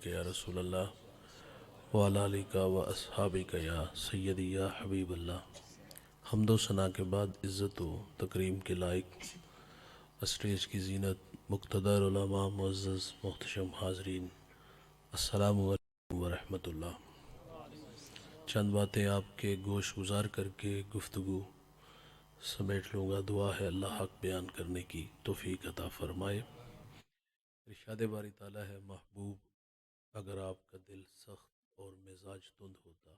علیک یا رسول اللہ وعلی علیک و اصحابک یا سیدی یا حبیب اللہ۔ حمد و ثنا کے بعد عزت و تکریم کے لائق اسٹیج کی زینت، مقتدر علماء، معزز محتشم حاضرین، السلام علیکم ورحمۃ اللہ۔ چند باتیں آپ کے گوش گزار کر کے گفتگو سمیٹ لوں گا۔ دعا ہے اللہ حق بیان کرنے کی توفیق عطا فرمائے۔ ارشاد باری تعالیٰ ہے، محبوب اگر آپ کا دل سخت اور مزاج تند ہوتا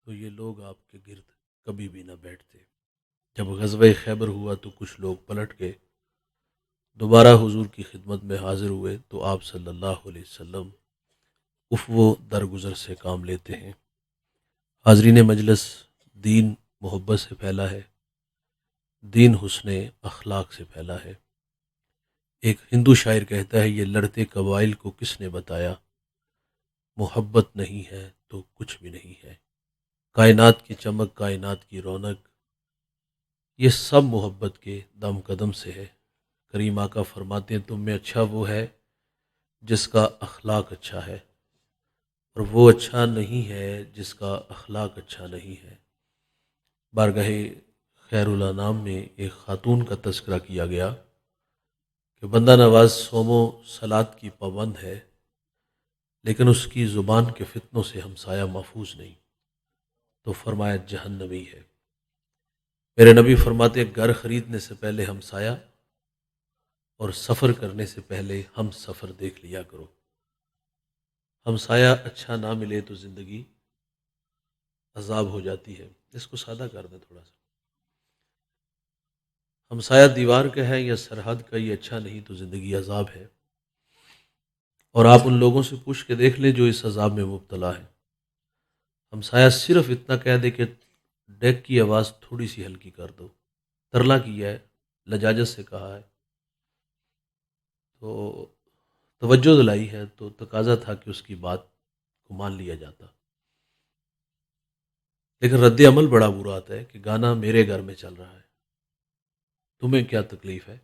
تو یہ لوگ آپ کے گرد کبھی بھی نہ بیٹھتے۔ جب غزوہ خیبر ہوا تو کچھ لوگ پلٹ کے دوبارہ حضور کی خدمت میں حاضر ہوئے تو آپ صلی اللہ علیہ وسلم عفو درگزر سے کام لیتے ہیں۔ حاضرین مجلس، دین محبت سے پھیلا ہے، دین حسن اخلاق سے پھیلا ہے۔ ایک ہندو شاعر کہتا ہے، یہ لڑتے قبائل کو کس نے بتایا، محبت نہیں ہے تو کچھ بھی نہیں ہے۔ کائنات کی چمک، کائنات کی رونق، یہ سب محبت کے دم قدم سے ہے۔ کریم آقا فرماتے ہیں، تم میں اچھا وہ ہے جس کا اخلاق اچھا ہے، اور وہ اچھا نہیں ہے جس کا اخلاق اچھا نہیں ہے۔ بارگاہ خیر الانام میں ایک خاتون کا تذکرہ کیا گیا کہ بندہ نواز صوم و صلات کی پابند ہے، لیکن اس کی زبان کے فتنوں سے ہمسایہ محفوظ نہیں، تو فرمایا جہنمی ہے۔ میرے نبی فرماتے ہیں، گھر خریدنے سے پہلے ہمسایہ اور سفر کرنے سے پہلے ہم سفر دیکھ لیا کرو۔ ہمسایہ اچھا نہ ملے تو زندگی عذاب ہو جاتی ہے۔ اس کو سادہ کر دیں تھوڑا سا۔ ہمسایہ دیوار کا ہے یا سرحد کا، یہ اچھا نہیں تو زندگی عذاب ہے۔ اور آپ ان لوگوں سے پوچھ کے دیکھ لیں جو اس عذاب میں مبتلا ہے۔ ہمسایہ صرف اتنا کہہ دے کہ ڈیک کی آواز تھوڑی سی ہلکی کر دو، ترلا کیا ہے، لجاجت سے کہا ہے، تو توجہ دلائی ہے، تو تقاضا تھا کہ اس کی بات کو مان لیا جاتا۔ لیکن رد عمل بڑا برا آتا ہے کہ گانا میرے گھر میں چل رہا ہے، تمہیں کیا تکلیف ہے؟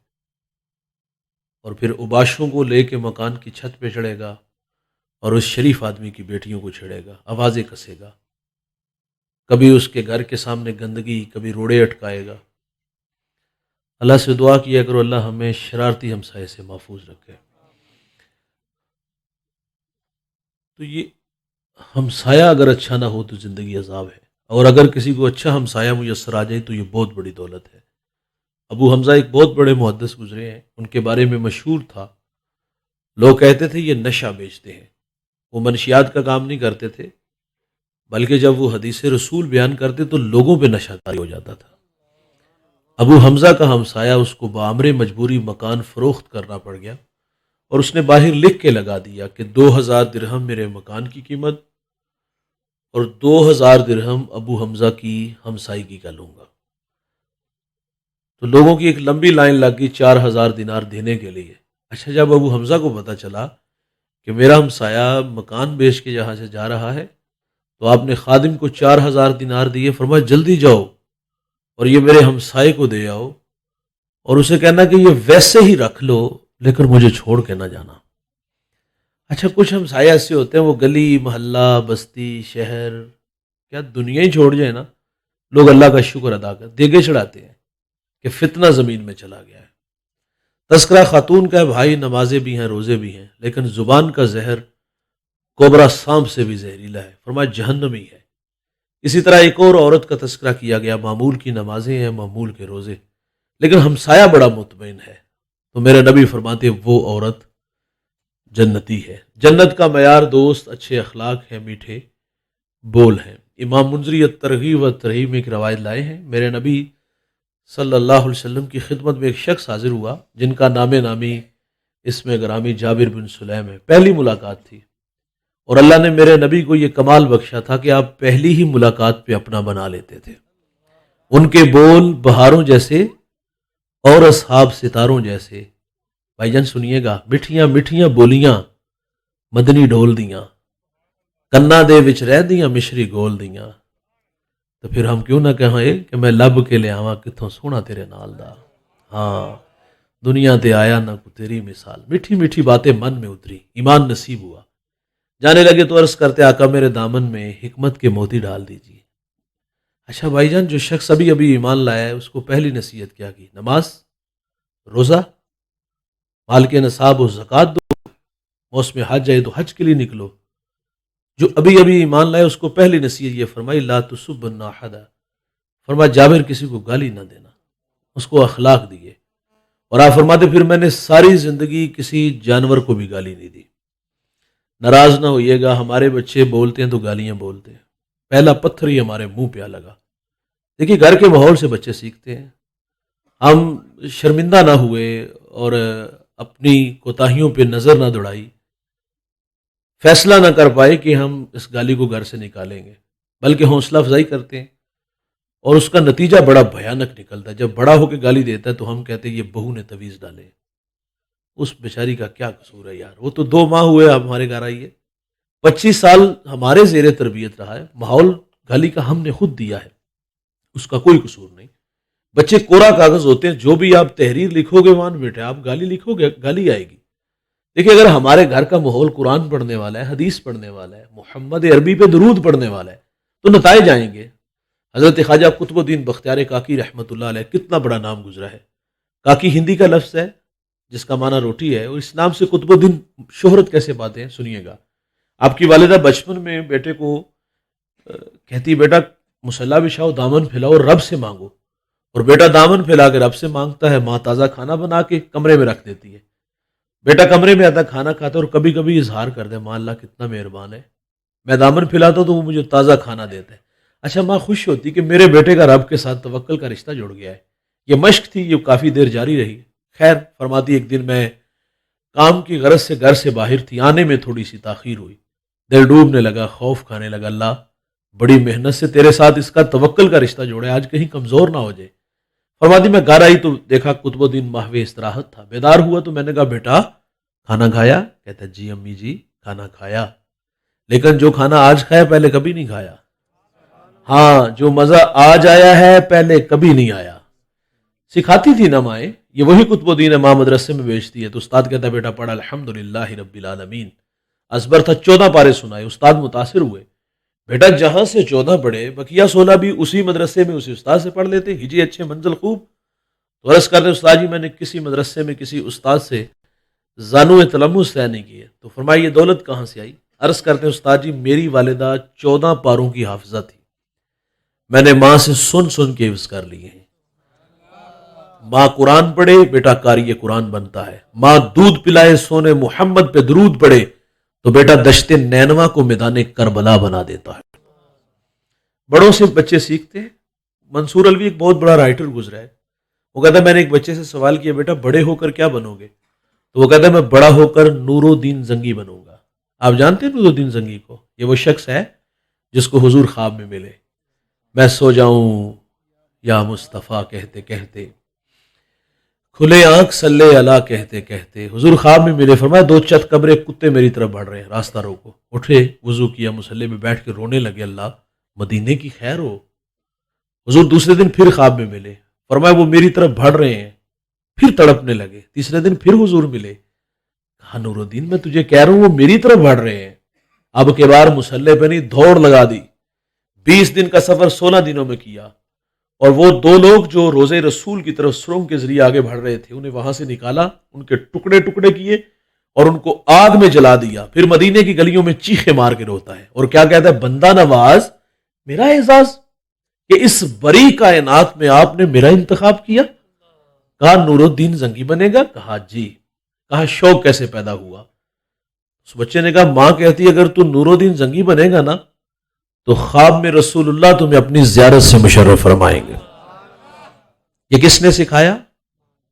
اور پھر اوباشوں کو لے کے مکان کی چھت پہ چڑھے گا اور اس شریف آدمی کی بیٹیوں کو چھیڑے گا، آوازیں کسے گا، کبھی اس کے گھر کے سامنے گندگی، کبھی روڑے اٹکائے گا۔ اللہ سے دعا کیا کرو، اللہ ہمیں شرارتی ہمسائے سے محفوظ رکھے۔ تو یہ ہمسایہ اگر اچھا نہ ہو تو زندگی عذاب ہے، اور اگر کسی کو اچھا ہمسایہ میسر آ جائے تو یہ بہت بڑی دولت ہے۔ ابو حمزہ ایک بہت بڑے محدث گزرے ہیں، ان کے بارے میں مشہور تھا، لوگ کہتے تھے یہ نشہ بیچتے ہیں۔ وہ منشیات کا کام نہیں کرتے تھے، بلکہ جب وہ حدیث رسول بیان کرتے تو لوگوں پہ نشہ طاری ہو جاتا تھا۔ ابو حمزہ کا ہمسایہ اس کو بامر مجبوری مکان فروخت کرنا پڑ گیا، اور اس نے باہر لکھ کے لگا دیا کہ 2000 درہم میرے مکان کی قیمت اور 2000 درہم ابو حمزہ کی ہمسائیگی کا لوں گا۔ تو لوگوں کی ایک لمبی لائن لگ گئی 4000 دینار دینے کے لیے۔ اچھا، جب ابو حمزہ کو پتہ چلا کہ میرا ہمسایہ مکان بیچ کے یہاں سے جا رہا ہے، تو آپ نے خادم کو 4000 دینار دیے، فرمایا جلدی جاؤ اور یہ میرے ہمسائے کو دے آؤ، اور اسے کہنا کہ یہ ویسے ہی رکھ لو لیکن مجھے چھوڑ کے نہ جانا۔ اچھا، کچھ ہمسائے ایسے ہوتے ہیں، وہ گلی محلہ بستی شہر، کیا دنیا ہی چھوڑ جائے نا، لوگ اللہ کا شکر ادا کر دیگے چڑھاتے ہیں کہ فتنہ زمین میں چلا گیا ہے۔ تذکرہ خاتون کا ہے، بھائی نمازیں بھی ہیں، روزے بھی ہیں، لیکن زبان کا زہر کوبرا سانپ سے بھی زہریلا ہے، فرمایا جہنمی ہے۔ اسی طرح ایک اور عورت کا تذکرہ کیا گیا، معمول کی نمازیں ہیں، معمول کے روزے، لیکن ہمسایہ بڑا مطمئن ہے، تو میرے نبی فرماتے ہیں وہ عورت جنتی ہے۔ جنت کا معیار دوست، اچھے اخلاق ہیں، میٹھے بول ہیں۔ امام منذری الترغیب و ترہیب میں ایک روایت لائے ہیں، میرے نبی صلی اللہ علیہ وسلم کی خدمت میں ایک شخص حاضر ہوا جن کا نام نامی اسم گرامی جابر بن سلیم ہے۔ پہلی ملاقات تھی، اور اللہ نے میرے نبی کو یہ کمال بخشا تھا کہ آپ پہلی ہی ملاقات پہ اپنا بنا لیتے تھے۔ ان کے بول بہاروں جیسے اور اصحاب ستاروں جیسے۔ بھائی جان سنیے گا، مٹھیاں مٹھیاں بولیاں مدنی ڈول دیاں، کنا دے وچ رہ دیاں مشری گول دیاں، تو پھر ہم کیوں نہ کہیں کہ میں لب کے لے آواں کتھوں سونا تیرے نال دا۔ ہاں، دنیا تے آیا نہ کو تیری مثال، میٹھی میٹھی باتیں من میں اتری، ایمان نصیب ہوا۔ جانے لگے تو عرض کرتے آقا میرے دامن میں حکمت کے موتی ڈال دیجیے۔ اچھا بھائی جان، جو شخص ابھی ابھی ایمان لایا ہے اس کو پہلی نصیحت کیا کی؟ نماز، روزہ، مال کے نصاب و زکوٰۃ دو، موسم حج آئے تو حج کے لیے نکلو۔ جو ابھی ابھی ایمان لائے اس کو پہلی نصیحت یہ فرمائی لا تسبن احدا، فرمایا جابر کسی کو گالی نہ دینا، اس کو اخلاق دیے۔ اور آپ فرماتے پھر میں نے ساری زندگی کسی جانور کو بھی گالی نہیں دی۔ ناراض نہ ہوئیے گا، ہمارے بچے بولتے ہیں تو گالیاں بولتے ہیں، پہلا پتھر ہی ہمارے منہ پہ آ لگا۔ دیکھیے گھر کے ماحول سے بچے سیکھتے ہیں۔ ہم شرمندہ نہ ہوئے اور اپنی کوتاہیوں پہ نظر نہ دوڑائی، فیصلہ نہ کر پائے کہ ہم اس گالی کو گھر سے نکالیں گے، بلکہ حوصلہ افزائی کرتے ہیں اور اس کا نتیجہ بڑا بھیانک نکلتا ہے۔ جب بڑا ہو کے گالی دیتا ہے تو ہم کہتے ہیں یہ بہو نے تویز ڈالے، اس بیچاری کا کیا قصور ہے یار، وہ تو 2 ماہ ہوئے اب ہمارے گھر آئی ہے، 25 سال ہمارے زیر تربیت رہا ہے، ماحول گالی کا ہم نے خود دیا ہے، اس کا کوئی قصور نہیں۔ بچے کوڑا کاغذ ہوتے ہیں، جو بھی آپ تحریر لکھو گے وہاں بیٹے آپ گالی لکھو گے گالی آئے گی۔ دیکھیں اگر ہمارے گھر کا ماحول قرآن پڑھنے والا ہے، حدیث پڑھنے والا ہے، محمد عربی پہ درود پڑھنے والا ہے تو نتائج آئیں گے۔ حضرت خواجہ قطب الدین بختیار کاکی رحمۃ اللہ علیہ، کتنا بڑا نام گزرا ہے۔ کاکی ہندی کا لفظ ہے جس کا معنی روٹی ہے، اور اس نام سے قطب الدین شہرت کیسے پاتے ہیں سنیے گا۔ آپ کی والدہ بچپن میں بیٹے کو کہتی بیٹا مصلی بچھاؤ، دامن پھیلاؤ اور رب سے مانگو، اور بیٹا دامن پھیلا کے رب سے مانگتا ہے، ماں تازہ کھانا بنا کے کمرے میں رکھ دیتی ہے، بیٹا کمرے میں آتا کھانا کھاتا ہے اور کبھی کبھی اظہار کر دے ماں اللہ کتنا مہربان ہے، میں دامن پھیلاتا ہوں تو وہ مجھے تازہ کھانا دیتا ہے۔ اچھا ماں خوش ہوتی کہ میرے بیٹے کا رب کے ساتھ توکل کا رشتہ جڑ گیا ہے۔ یہ مشق تھی، یہ کافی دیر جاری رہی۔ خیر فرماتی ایک دن میں کام کی غرض سے گھر سے باہر تھی، آنے میں تھوڑی سی تاخیر ہوئی، دل ڈوبنے لگا، خوف کھانے لگا، اللہ بڑی محنت سے تیرے ساتھ اس کا توکل کا رشتہ جوڑا ہے، آج کہیں کمزور نہ ہو جائے۔ فرماتی میں گھر آئی تو دیکھا قطب الدین محو استراحت تھا۔ بیدار ہوا تو میں نے کہا بیٹا کھانا کھایا؟ کہتا جی امی جی کھانا کھایا، لیکن جو کھانا آج کھایا پہلے کبھی نہیں کھایا۔ ہاں جو مزہ آج آیا ہے پہلے کبھی نہیں آیا۔ سکھاتی تھی نا مائیں، یہ وہی قطب الدین ہے، ماں مدرسے میں بیچتی ہے تو استاد کہتا بیٹا پڑھا الحمدللہ رب العالمین، ازبر تھا 14 پارے سنائے، استاد متاثر ہوئے، بیٹا جہاں سے 14 پڑھے بقیہ 16 بھی اسی مدرسے میں اسی استاد سے پڑھ لیتے، ہجی اچھے منزل خوب۔ تو عرض کرتے استاد جی میں نے کسی مدرسے میں کسی استاد سے زانو تلمس طے نہیں کیے، تو فرمایا یہ دولت کہاں سے آئی؟ عرض کرتے استاد جی میری والدہ 14 پاروں کی حافظہ تھی، میں نے ماں سے سن سن کے حفظ کر لیے ہیں۔ ماں قرآن پڑھے بیٹا قاری قرآن بنتا ہے، ماں دودھ پلائے سونے محمد پہ درود پڑھے تو بیٹا دشت نینوا کو میدان کربلا بنا دیتا ہے۔ بڑوں سے بچے سیکھتے ہیں۔ منصور الوی ایک بہت بڑا رائٹر گزرا ہے، وہ کہتا ہے میں نے ایک بچے سے سوال کیا بیٹا بڑے ہو کر کیا بنو گے؟ تو وہ کہتا ہے میں بڑا ہو کر نور الدین زنگی بنوں گا۔ آپ جانتے ہیں نور الدین زنگی کو؟ یہ وہ شخص ہے جس کو حضور خواب میں ملے، میں سو جاؤں یا مصطفیٰ کہتے کہتے، کھلے آنکھ صلی اللہ کہتے کہتے، حضور خواب میں ملے، فرمایا 2 چت قبریں کتے میری طرف بڑھ رہے ہیں، راستہ روکو۔ اٹھے وضو کیا، مصلی میں بیٹھ کے رونے لگے، اللہ مدینے کی خیر ہو۔ حضور دوسرے دن پھر خواب میں ملے، فرمایا وہ میری طرف بڑھ رہے ہیں، پھر تڑپنے لگے۔ تیسرے دن پھر حضور ملے، کہا نور الدین میں تجھے کہہ رہا ہوں وہ میری طرف بڑھ رہے ہیں۔ اب کے بار مصلی پہ نہیں دوڑ لگا دی، 20 دن کا سفر 16 دنوں میں کیا، اور وہ 2 لوگ جو روزے رسول کی طرف سرنگ کے ذریعے آگے بڑھ رہے تھے انہیں وہاں سے نکالا، ان کے ٹکڑے ٹکڑے کیے اور ان کو آگ میں جلا دیا، پھر مدینے کی گلیوں میں چیخے مار کے روتا ہے اور کیا کہتا ہے بندہ نواز میرا اعزاز کہ اس بری کائنات میں آپ نے میرا انتخاب کیا۔ کہا نور الدین زنگی بنے گا؟ کہا جی۔ کہا شوق کیسے پیدا ہوا؟ اس بچے نے کہا ماں کہتی اگر تو نور الدین زنگی بنے گا نا تو خواب میں رسول اللہ تمہیں اپنی زیارت سے مشرف فرمائیں گے۔ یہ کس نے سکھایا؟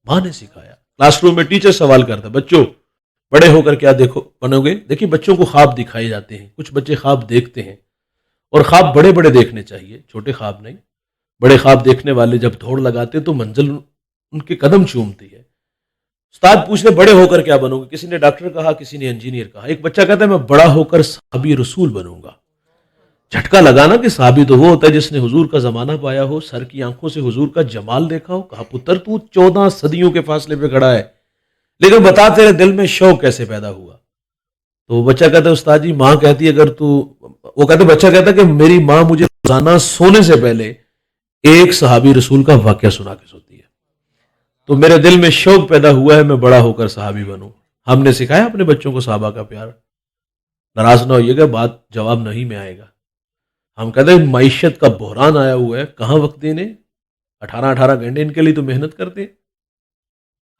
ماں نے سکھایا۔ کلاس روم میں ٹیچر سوال کرتا بچوں بڑے ہو کر کیا دیکھو بنو گے؟ دیکھیے بچوں کو خواب دکھائے جاتے ہیں، کچھ بچے خواب دیکھتے ہیں اور خواب بڑے بڑے دیکھنے چاہیے، چھوٹے خواب نہیں۔ بڑے خواب دیکھنے والے جب دوڑ لگاتے تو منزل ان کے قدم چومتی ہے۔ استاد پوچھتے بڑے ہو کر کیا بنو گے؟ کسی نے ڈاکٹر کہا، کسی نے انجینئر کہا، ایک بچہ کہتا ہے میں بڑا ہو کر صحابی رسول بنوں گا۔ جھٹکا لگانا کہ صحابی تو وہ ہوتا ہے جس نے حضور کا زمانہ پایا ہو، سر کی آنکھوں سے حضور کا جمال دیکھا ہو۔ کہا پتر تو 14 صدیوں کے فاصلے پہ کھڑا ہے، لیکن بتا تیرے دل میں شوق کیسے پیدا ہوا؟ تو وہ بچہ کہتا ہے استاد جی ماں کہتی ہے اگر تو، وہ کہتے بچہ کہتا ہے کہ میری ماں مجھے روزانہ سونے سے پہلے ایک صحابی رسول کا واقعہ سنا کے سوتی ہے، تو میرے دل میں شوق پیدا ہوا ہے میں بڑا ہو کر صحابی بنوں۔ ہم نے سکھایا اپنے بچوں کو صحابہ کا پیار۔ ناراض نہ ہوئیے گا، بات جواب نہیں میں آئے گا۔ ہم کہتے ہیں معیشت کا بحران آیا ہوا ہے، کہاں وقت دینے، 18 گھنٹے ان کے لیے تو محنت کرتے ہیں۔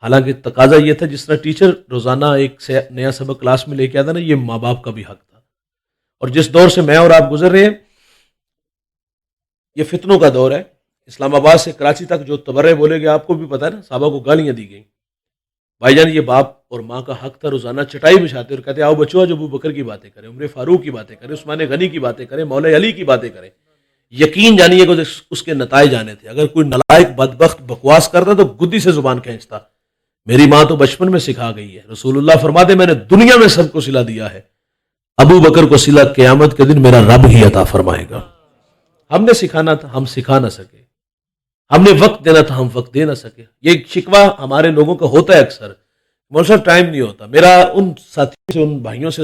حالانکہ تقاضا یہ تھا جس طرح ٹیچر روزانہ ایک نیا سبق کلاس میں لے کے آتا نا، یہ ماں باپ کا بھی حق تھا۔ اور جس دور سے میں اور آپ گزر رہے ہیں یہ فتنوں کا دور ہے۔ اسلام آباد سے کراچی تک جو تبرے بولے گئے آپ کو بھی پتا ہے نا، صحابہ کو گالیاں دی گئیں۔ بھائی جان یہ باپ اور ماں کا حق تھا، روزانہ چٹائی بچھاتے اور کہتے آؤ بچوں آج ابو بکر کی باتیں کریں، عمر فاروق کی باتیں کریں، عثمان غنی کی باتیں کریں، مولا علی کی باتیں کریں۔ یقین جانیے کہ اس کے نتائج آنے تھے۔ اگر کوئی نلائق بدبخت بکواس کرتا تو گدی سے زبان کھینچتا۔ میری ماں تو بچپن میں سکھا گئی ہے، رسول اللہ فرماتے میں نے دنیا میں سب کو صلہ دیا ہے، ابو بکر کو صلہ قیامت کے دن میرا رب ہی عطا فرمائے گا۔ ہم نے سکھانا تھا، ہم سکھا نہ سکے۔ ہم نے وقت دینا تھا، ہم وقت دے نہ سکے۔ یہ شکوہ ہمارے لوگوں کا ہوتا ہے اکثر، مولانا صاحب ٹائم نہیں ہوتا۔ میرا ان ساتھیوں سے، ان بھائیوں سے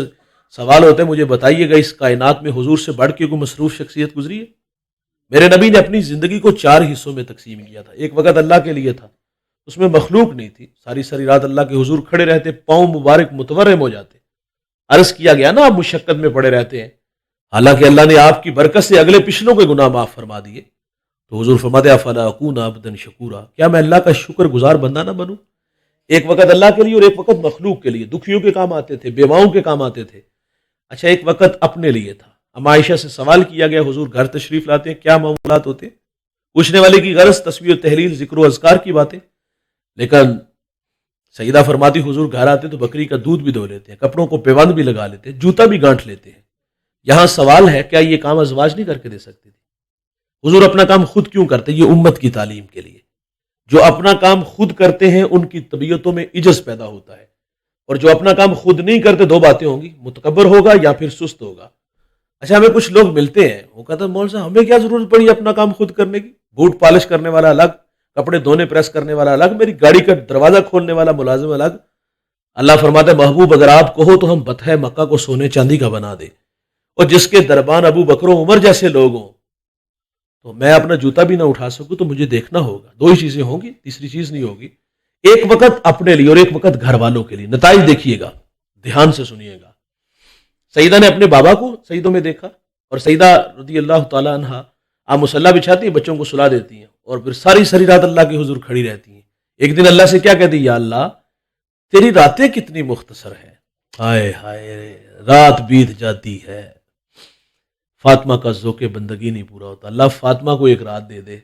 سوال ہوتا ہے مجھے بتائیے گا اس کائنات میں حضور سے بڑھ کے کوئی مصروف شخصیت گزری ہے؟ میرے نبی نے اپنی زندگی کو 4 حصوں میں تقسیم کیا تھا۔ ایک وقت اللہ کے لیے تھا، اس میں مخلوق نہیں تھی، ساری ساری رات اللہ کے حضور کھڑے رہتے، پاؤں مبارک متورم ہو جاتے۔ عرض کیا گیا نا آپ مشقت میں پڑے رہتے ہیں، حالانکہ اللہ نے آپ کی برکت سے اگلے پچھلوں کے گناہ معاف فرما دیے۔ تو حضور فرماتے افلا اکون عبدا شکورا، کیا میں اللہ کا شکر گزار بندہ نہ بنوں؟ ایک وقت اللہ کے لیے اور ایک وقت مخلوق کے لیے، دکھیوں کے کام آتے تھے، بیواؤں کے کام آتے تھے۔ اچھا ایک وقت اپنے لیے تھا۔ اما عائشہ سے سوال کیا گیا حضور گھر تشریف لاتے ہیں کیا معاملات ہوتے؟ پوچھنے والے کی غرض تسبیح و تحلیل ذکر و اذکار کی باتیں، لیکن سیدہ فرماتی حضور گھر آتے تو بکری کا دودھ بھی دھو لیتے ہیں، کپڑوں کو پیوند بھی لگا لیتے ہیں، جوتا بھی گانٹھ لیتے ہیں۔ یہاں سوال ہے کیا یہ کام ازواج نہیں کر کے دے سکتی تھی؟ حضور اپنا کام خود کیوں کرتے؟ یہ امت کی تعلیم کے لیے۔ جو اپنا کام خود کرتے ہیں ان کی طبیعتوں میں عجز پیدا ہوتا ہے، اور جو اپنا کام خود نہیں کرتے 2 باتیں ہوں گی، متکبر ہوگا یا پھر سست ہوگا۔ اچھا ہمیں کچھ لوگ ملتے ہیں وہ کہتے ہیں مول صاحب ہمیں کیا ضرورت پڑی اپنا کام خود کرنے کی؟ بوٹ پالش کرنے والا الگ، کپڑے دھونے پریس کرنے والا الگ، میری گاڑی کا دروازہ کھولنے والا ملازم الگ۔ اللہ فرماتا ہے محبوب اگر آپ کہو تو ہم بطح مکہ کو سونے چاندی کا بنا دے، اور جس کے دربان ابو بکر و عمر جیسے لوگ ہوں تو میں اپنا جوتا بھی نہ اٹھا سکوں تو مجھے دیکھنا ہوگا۔ 2 ہی چیزیں ہوں گی، تیسری چیز نہیں ہوگی۔ ایک وقت اپنے لیے اور ایک وقت گھر والوں کے لیے۔ نتائج دیکھیے گا، دھیان سے سنیے گا۔ سیدہ نے اپنے بابا کو سیدوں میں دیکھا، اور سیدہ رضی اللہ تعالی عنہا آپ مصلی بچھاتی ہیں، بچوں کو سلا دیتی ہیں، اور پھر ساری ساری رات اللہ کے حضور کھڑی رہتی ہیں۔ ایک دن اللہ سے کیا کہتی یا اللہ تیری راتیں کتنی مختصر ہیں، ہائے ہائے رات بیت جاتی ہے، فاطمہ کا ذوق بندگی نہیں پورا ہوتا، اللہ فاطمہ کو ایک رات دے دے،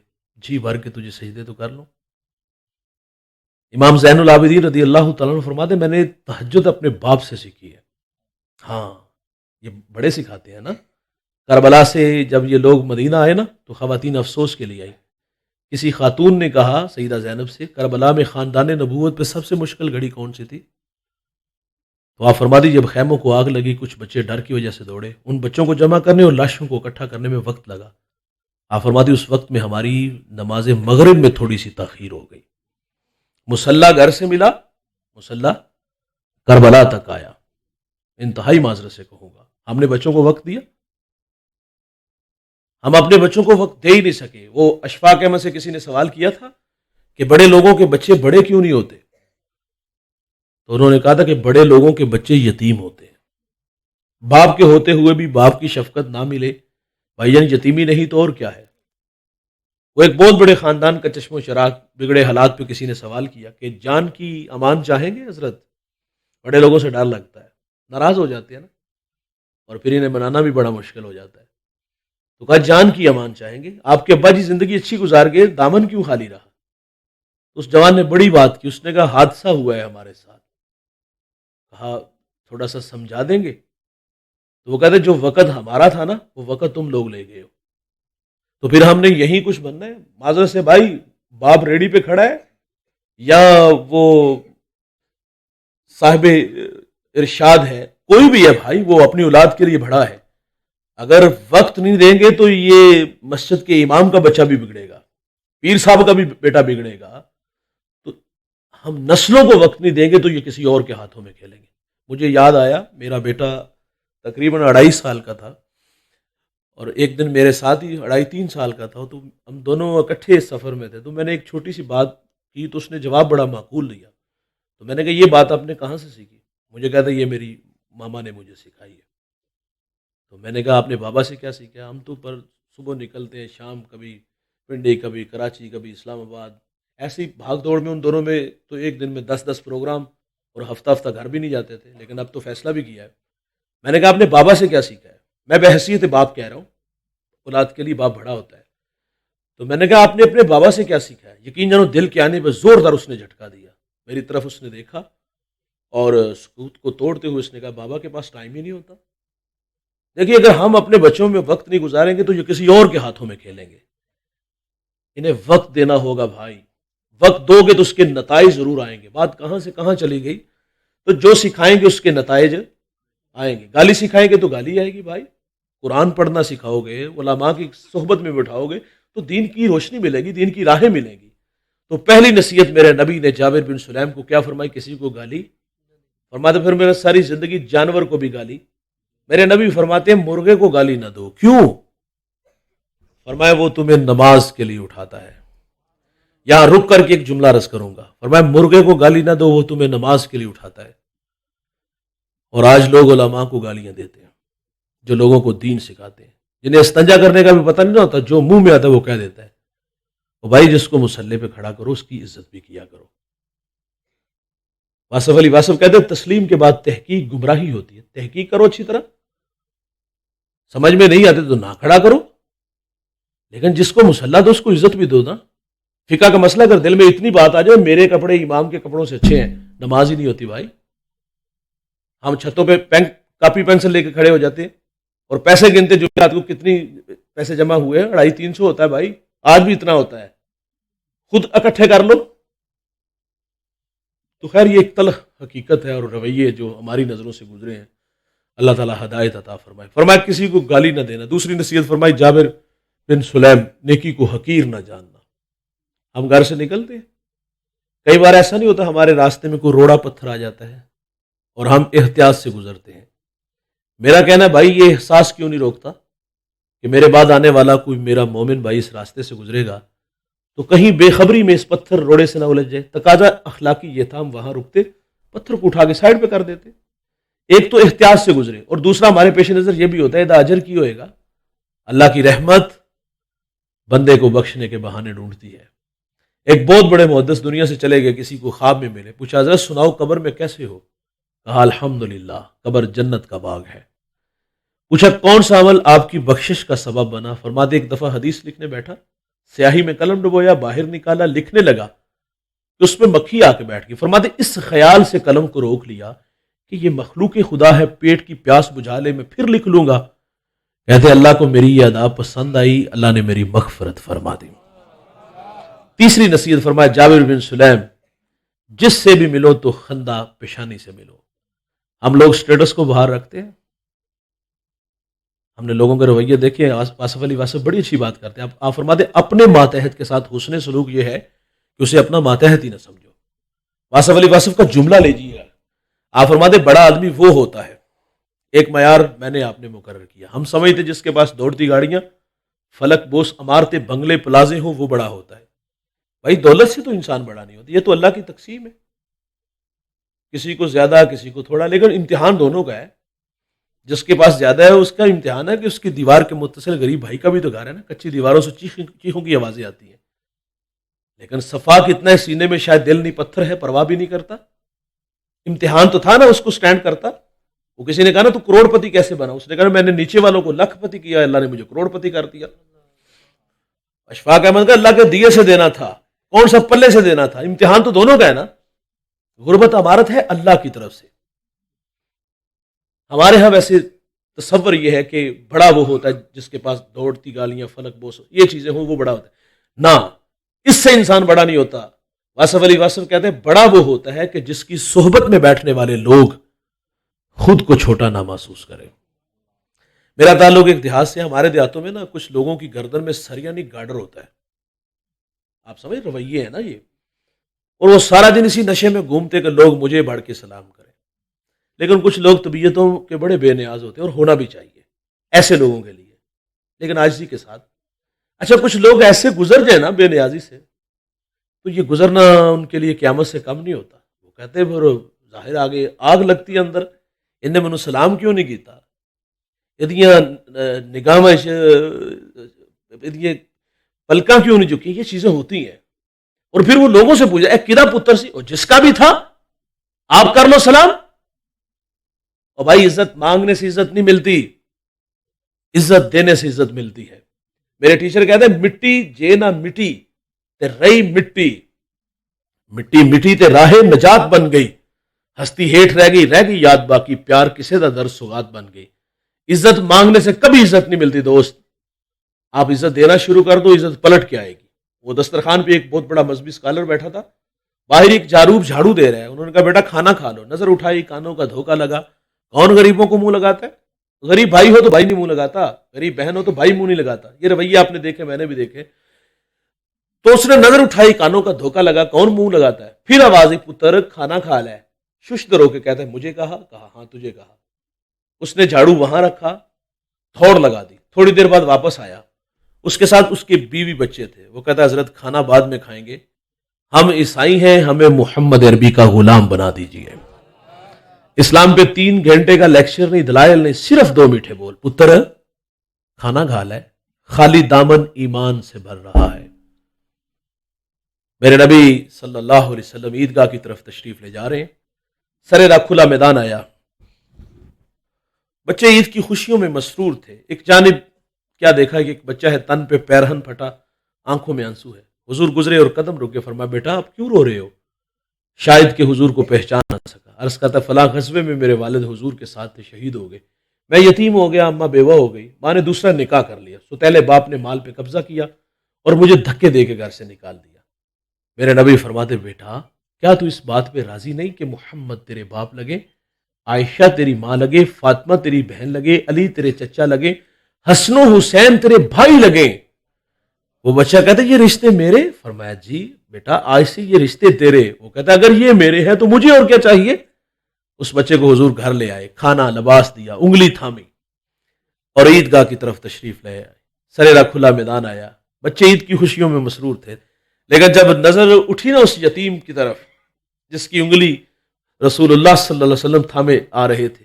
جی بھر کے تجھے سجدے تو کر لوں۔ امام زین العابدین رضی اللہ تعالیٰ عنہ فرماتے میں نے تہجد اپنے باپ سے سیکھی ہے۔ ہاں یہ بڑے سکھاتے ہیں نا۔ کربلا سے جب یہ لوگ مدینہ آئے نا تو خواتین افسوس کے لیے آئی۔ کسی خاتون نے کہا سیدہ زینب سے کربلا میں خاندان نبوت پہ سب سے مشکل گھڑی کون سی تھی؟ تو آپ فرما دی جب خیموں کو آگ لگی کچھ بچے ڈر کی وجہ سے دوڑے، ان بچوں کو جمع کرنے اور لاشوں کو اکٹھا کرنے میں وقت لگا۔ آپ فرما دی اس وقت میں ہماری نماز مغرب میں تھوڑی سی تاخیر ہو گئی۔ مصلی گھر سے ملا، مصلی کربلا تک آیا۔ انتہائی معذرت سے کہوں گا ہم نے بچوں کو وقت دیا؟ ہم اپنے بچوں کو وقت دے ہی نہیں سکے۔ وہ اشفاق احمد سے کسی نے سوال کیا تھا کہ بڑے لوگوں کے بچے بڑے کیوں نہیں ہوتے؟ تو انہوں نے کہا تھا کہ بڑے لوگوں کے بچے یتیم ہوتے ہیں، باپ کے ہوتے ہوئے بھی باپ کی شفقت نہ ملے، بھائی جان یتیمی نہیں تو اور کیا ہے۔ وہ ایک بہت بڑے خاندان کا چشم و چراغ بگڑے حالات پہ کسی نے سوال کیا کہ جان کی امان چاہیں گے حضرت؟ بڑے لوگوں سے ڈر لگتا ہے، ناراض ہو جاتے ہیں نا، اور پھر انہیں منانا بھی بڑا مشکل ہو جاتا ہے۔ تو کہا جان کی امان چاہیں گے؟ آپ کے ابا جی زندگی اچھی گزار گئے، دامن کیوں خالی رہا؟ اس جوان نے بڑی بات کی، اس نے کہا حادثہ ہوا ہے ہمارے ساتھ، کہا تھوڑا سا سمجھا دیں گے؟ تو وہ کہتے جو وقت ہمارا تھا نا وہ وقت تم لوگ لے گئے ہو، تو پھر ہم نے یہیں کچھ بننا ہے۔ معذرت سے بھائی باپ ریڈی پہ کھڑا ہے یا وہ صاحب ارشاد ہے، کوئی بھی ہے بھائی، وہ اپنی اولاد کے لیے بڑا ہے۔ اگر وقت نہیں دیں گے تو یہ مسجد کے امام کا بچہ بھی بگڑے گا، پیر صاحب کا بھی بیٹا بگڑے گا۔ تو ہم نسلوں کو وقت نہیں دیں گے تو یہ کسی اور کے ہاتھوں میں کھیلیں گے۔ مجھے یاد آیا میرا بیٹا تقریباً 2.5 سال کا تھا، اور ایک دن میرے ساتھ ہی 2.5-3 سال کا تھا، تو ہم دونوں اکٹھے سفر میں تھے، تو میں نے ایک چھوٹی سی بات کی تو اس نے جواب بڑا معقول دیا. تو میں نے کہا یہ بات آپ نے کہاں سے سیکھی؟ مجھے کہتا یہ میری ماما نے مجھے سکھائی ہے. تو میں نے کہا آپ نے بابا سے کیا سیکھا؟ ہم تو پر صبح نکلتے ہیں، شام کبھی پنڈی، کبھی کراچی، کبھی اسلام آباد، ایسی بھاگ دوڑ میں ان دونوں میں تو ایک دن میں 10 پروگرام، اور ہفتہ ہفتہ گھر بھی نہیں جاتے تھے. لیکن اب تو فیصلہ بھی کیا ہے. میں نے کہا آپ نے بابا سے کیا سیکھا ہے؟ میں بحیثیت باپ کہہ رہا ہوں، اولاد کے لیے باپ بڑا ہوتا ہے. تو میں نے کہا آپ نے اپنے بابا سے کیا سیکھا ہے؟ یقین جانو دل کے آنے پہ زوردار اس نے جھٹکا دیا. میری طرف اس نے دیکھا اور سکوت کو توڑتے ہوئے اس نے کہا بابا کے پاس ٹائم ہی نہیں ہوتا. دیکھیے اگر ہم اپنے بچوں میں وقت نہیں گزاریں گے تو یہ کسی اور کے ہاتھوں میں کھیلیں گے. انہیں وقت دینا ہوگا بھائی. وقت دو گے تو اس کے نتائج ضرور آئیں گے. بات کہاں سے کہاں چلی گئی. تو جو سکھائیں گے اس کے نتائج آئیں گے. گالی سکھائیں گے تو گالی آئے گی بھائی. قرآن پڑھنا سکھاؤ گے، علماء کی صحبت میں بٹھاؤ گے تو دین کی روشنی ملے گی، دین کی راہیں ملیں گی. تو پہلی نصیحت میرے نبی نے جابر بن سلیم کو کیا فرمائی؟ کسی کو گالی فرماتے. پھر میرے ساری زندگی جانور کو بھی گالی. میرے نبی فرماتے ہیں مرغے کو گالی نہ دو. کیوں؟ فرمایا وہ تمہیں نماز کے لیے اٹھاتا ہے. یہاں رک کر کے ایک جملہ رس کروں گا. فرمایا مرغے کو گالی نہ دو، وہ تمہیں نماز کے لیے اٹھاتا ہے. اور آج لوگ علماء کو گالیاں دیتے ہیں، جو لوگوں کو دین سکھاتے ہیں، جنہیں استنجا کرنے کا بھی پتہ نہیں ہوتا، جو منہ میں آتا ہے وہ کہہ دیتا ہے. اور بھائی جس کو مسلح پہ کھڑا کرو اس کی عزت بھی کیا کرو. واصف علی واصف کہتے ہیں تسلیم کے بعد تحقیق گمراہی ہوتی ہے. تحقیق کرو اچھی طرح، سمجھ میں نہیں آتے تو نہ کھڑا کرو، لیکن جس کو مسلح دو اس کو عزت بھی دو نا. فقہ کا مسئلہ اگر دل میں اتنی بات آ جائے میرے کپڑے امام کے کپڑوں سے اچھے ہیں، نماز ہی نہیں ہوتی بھائی. ہم چھتوں پہ کاپی پینسل لے کے کھڑے ہو جاتے ہیں اور پیسے گنتے جو رات کو کتنی پیسے جمع ہوئے ہیں، 250-300 ہوتا ہے بھائی. آج بھی اتنا ہوتا ہے، خود اکٹھے کر لو. تو خیر یہ ایک تلخ حقیقت ہے اور رویے جو ہماری نظروں سے گزرے ہیں. اللہ تعالیٰ ہدایت عطا فرمائے. فرمایا کسی کو گالی نہ دینا. دوسری نصیحت فرمائی جابر بن سلیم، نیکی کو حقیر نہ جاننا. ہم گھر سے نکلتے ہیں، کئی بار ایسا نہیں ہوتا ہمارے راستے میں کوئی روڑا پتھر آ جاتا ہے اور ہم احتیاط سے گزرتے ہیں. میرا کہنا ہے بھائی یہ احساس کیوں نہیں روکتا کہ میرے بعد آنے والا کوئی میرا مومن بھائی اس راستے سے گزرے گا تو کہیں بے خبری میں اس پتھر روڑے سے نہ الجھ جائے. تقاضا اخلاقی یہ تھا ہم وہاں رکتے، پتھر کو اٹھا کے سائڈ پہ کر دیتے. ایک تو احتیاط سے گزرے، اور دوسرا ہمارے پیش نظر یہ بھی ہوتا ہے ادا اجر کی ہوئے گا. اللہ کی رحمت بندے کو بخشنے کے بہانے ڈھونڈتی ہے. ایک بہت بڑے محدث دنیا سے چلے گئے، کسی کو خواب میں ملے، پوچھا حضرت سناؤ قبر میں کیسے ہو؟ کہا الحمدللہ قبر جنت کا باغ ہے. پوچھا کون سا عمل آپ کی بخشش کا سبب بنا؟ فرماتے ایک دفعہ حدیث لکھنے بیٹھا، سیاہی میں قلم ڈبویا، باہر نکالا، لکھنے لگا تو اس میں مکھی آ کے بیٹھ گئی. فرماتے اس خیال سے قلم کو روک لیا کہ یہ مخلوق خدا ہے، پیٹ کی پیاس بجھا لے، میں پھر لکھ لوں گا. کہتے اللہ کو میری یہ ادا پسند آئی، اللہ نے میری مغفرت فرما دی. تیسری نصیحت فرمایا جابر بن سلیم، جس سے بھی ملو تو خندہ پیشانی سے ملو. ہم لوگ سٹیٹس کو باہر رکھتے ہیں. ہم نے لوگوں کے رویے دیکھے. واصف علی واصف بڑی اچھی بات کرتے ہیں. آپ فرماتے اپنے ماتحت کے ساتھ حسن سلوک یہ ہے کہ اسے اپنا ماتحت ہی نہ سمجھو. واصف علی واصف کا جملہ لیجیے گا. آپ فرماتے بڑا آدمی وہ ہوتا ہے، ایک معیار میں نے آپ نے مقرر کیا. ہم سمجھتے جس کے پاس دوڑتی گاڑیاں، فلک بوس عمارتیں، بنگلے، پلازے ہوں وہ بڑا ہوتا ہے. بھائی دولت سے تو انسان بڑا نہیں ہوتا، یہ تو اللہ کی تقسیم ہے. کسی کو زیادہ کسی کو تھوڑا، لیکن امتحان دونوں کا ہے. جس کے پاس زیادہ ہے اس کا امتحان ہے کہ اس کی دیوار کے متصل غریب بھائی کا بھی تو گھر ہے نا. کچی دیواروں سے چیخوں کی آوازیں آتی ہیں، لیکن صفا کتنا ہے سینے میں، شاید دل نہیں پتھر ہے، پرواہ بھی نہیں کرتا. امتحان تو تھا نا، اس کو سٹینڈ کرتا. وہ کسی نے کہا نا تو کروڑ پتی کیسے بنا؟ اس نے کہا میں نے نیچے والوں کو لکھ پتی کیا، اللہ نے مجھے کروڑ پتی کر دیا. اشفاق احمد کا اللہ کے دیے سے دینا تھا، کون سا پلے سے دینا تھا. امتحان تو دونوں کا ہے نا. غربت امارت ہے اللہ کی طرف سے. ہمارے ہاں ویسے تصور یہ ہے کہ بڑا وہ ہوتا ہے جس کے پاس دوڑتی گالیاں، فلک بوس، یہ چیزیں ہوں وہ بڑا ہوتا ہے. نہ، اس سے انسان بڑا نہیں ہوتا. واصف علی واصف کہتے ہیں بڑا وہ ہوتا ہے کہ جس کی صحبت میں بیٹھنے والے لوگ خود کو چھوٹا نہ محسوس کریں. میرا تعلق ایک دیہات سے. ہمارے دیہاتوں میں نا کچھ لوگوں کی گردن میں سر یعنی گارڈر ہوتا ہے. آپ سمجھ رویے ہیں نا یہ. اور وہ سارا دن اسی نشے میں گھومتے کہ لوگ مجھے بڑھ کے سلام کریں. لیکن کچھ لوگ طبیعتوں کے بڑے بے نیاز ہوتے ہیں اور ہونا بھی چاہیے ایسے لوگوں کے لیے، لیکن عاجزی کے ساتھ۔ اچھا کچھ لوگ ایسے گزر جائیں نا بے نیازی سے، تو یہ گزرنا ان کے لیے قیامت سے کم نہیں ہوتا۔ وہ کہتے ہیں پھر ظاہر آگے آگ لگتی ہے اندر، ان نے منو سلام کیوں نہیں کیتا، ادیاں نگاہ پلکاں کیوں نہیں جھکی، یہ چیزیں ہوتی ہیں۔ اور پھر وہ لوگوں سے پوچھا اے کدا پتر سی، اور جس کا بھی تھا آپ کر لو سلام۔ اور بھائی عزت مانگنے سے عزت نہیں ملتی، عزت دینے سے عزت ملتی ہے۔ میرے ٹیچر کہتے ہیں مٹی جے نہ مٹی تے رہی مٹی، مٹی مٹی تے راہ نجات بن گئی، ہستی ہیٹ رہ گئی یاد باقی، پیار کسے دا در سوگات بن گئی۔ عزت مانگنے سے کبھی عزت نہیں ملتی دوست، آپ عزت دینا شروع کر دو، عزت پلٹ کے آئے گی۔ وہ دسترخوان پہ ایک بہت بڑا مذہبی اسکالر بیٹھا تھا، باہر ایک جاروب جھاڑو دے رہا ہے، انہوں نے کہا بیٹا کھانا کھا لو، نظر اٹھائی کانوں کا دھوکہ لگا، کون غریبوں کو منہ لگاتا ہے؟ غریب بھائی ہو تو بھائی نہیں منہ لگاتا، غریب بہن ہو تو بھائی منہ نہیں لگاتا، یہ رویے آپ نے دیکھے میں نے بھی دیکھے۔ تو اس نے نظر اٹھائی کانوں کا دھوکہ لگا، کون منہ لگاتا ہے؟ پھر آواز پتر کھانا کھا لے، ششت رو کے کہتا ہے مجھے کہا ہاں تجھے کہا۔ اس نے جھاڑو وہاں رکھا، تھوڑ لگا دی، تھوڑی دیر بعد واپس آیا، اس کے ساتھ اس کے بیوی بچے تھے، وہ کہتا ہے حضرت کھانا بعد میں کھائیں گے، ہم عیسائی ہیں، ہمیں محمد عربی کا غلام بنا دیجیے۔ اسلام پہ 3 گھنٹے کا لیکچر نہیں، دلائل نہیں، صرف 2 میٹھے بول، پتر کھانا کھا لے، خالی دامن ایمان سے بھر رہا ہے۔ میرے نبی صلی اللہ علیہ وسلم عیدگاہ کی طرف تشریف لے جا رہے ہیں، سریرا کھلا میدان آیا، بچے عید کی خوشیوں میں مسرور تھے۔ ایک جانب کیا دیکھا کہ ایک بچہ ہے، تن پہ پیرہن پھٹا، آنکھوں میں آنسو ہے۔ حضور گزرے اور قدم روکے، فرمایا بیٹا آپ کیوں رو رہے ہو؟ شاید کہ حضور کو پہچان نہ سکا، عرض کرتا فلاں غزوے میں میرے والد حضور کے ساتھ تھے، شہید ہو گئے، میں یتیم ہو گیا، اماں بیوہ ہو گئی، ماں نے دوسرا نکاح کر لیا، سوتیلے باپ نے مال پہ قبضہ کیا اور مجھے دھکے دے کے گھر سے نکال دیا۔ میرے نبی فرماتے بیٹا کیا تو اس بات پہ راضی نہیں کہ محمد تیرے باپ لگے، عائشہ تیری ماں لگے، فاطمہ تیری بہن لگے، علی تیرے چچا لگے، حسن و حسین تیرے بھائی لگے؟ وہ بچہ کہتا یہ رشتے میرے؟ فرمایا جی بیٹا آج سے یہ رشتے تیرے۔ وہ کہتا اگر یہ میرے ہیں تو مجھے اور کیا چاہیے؟ اس بچے کو حضور گھر لے آئے، کھانا لباس دیا، انگلی تھامی اور عیدگاہ کی طرف تشریف لے آئے۔ سریرا کھلا میدان آیا، بچے عید کی خوشیوں میں مسرور تھے، لیکن جب نظر اٹھی نا اس یتیم کی طرف جس کی انگلی رسول اللہ صلی اللہ علیہ وسلم تھامے آ رہے تھے،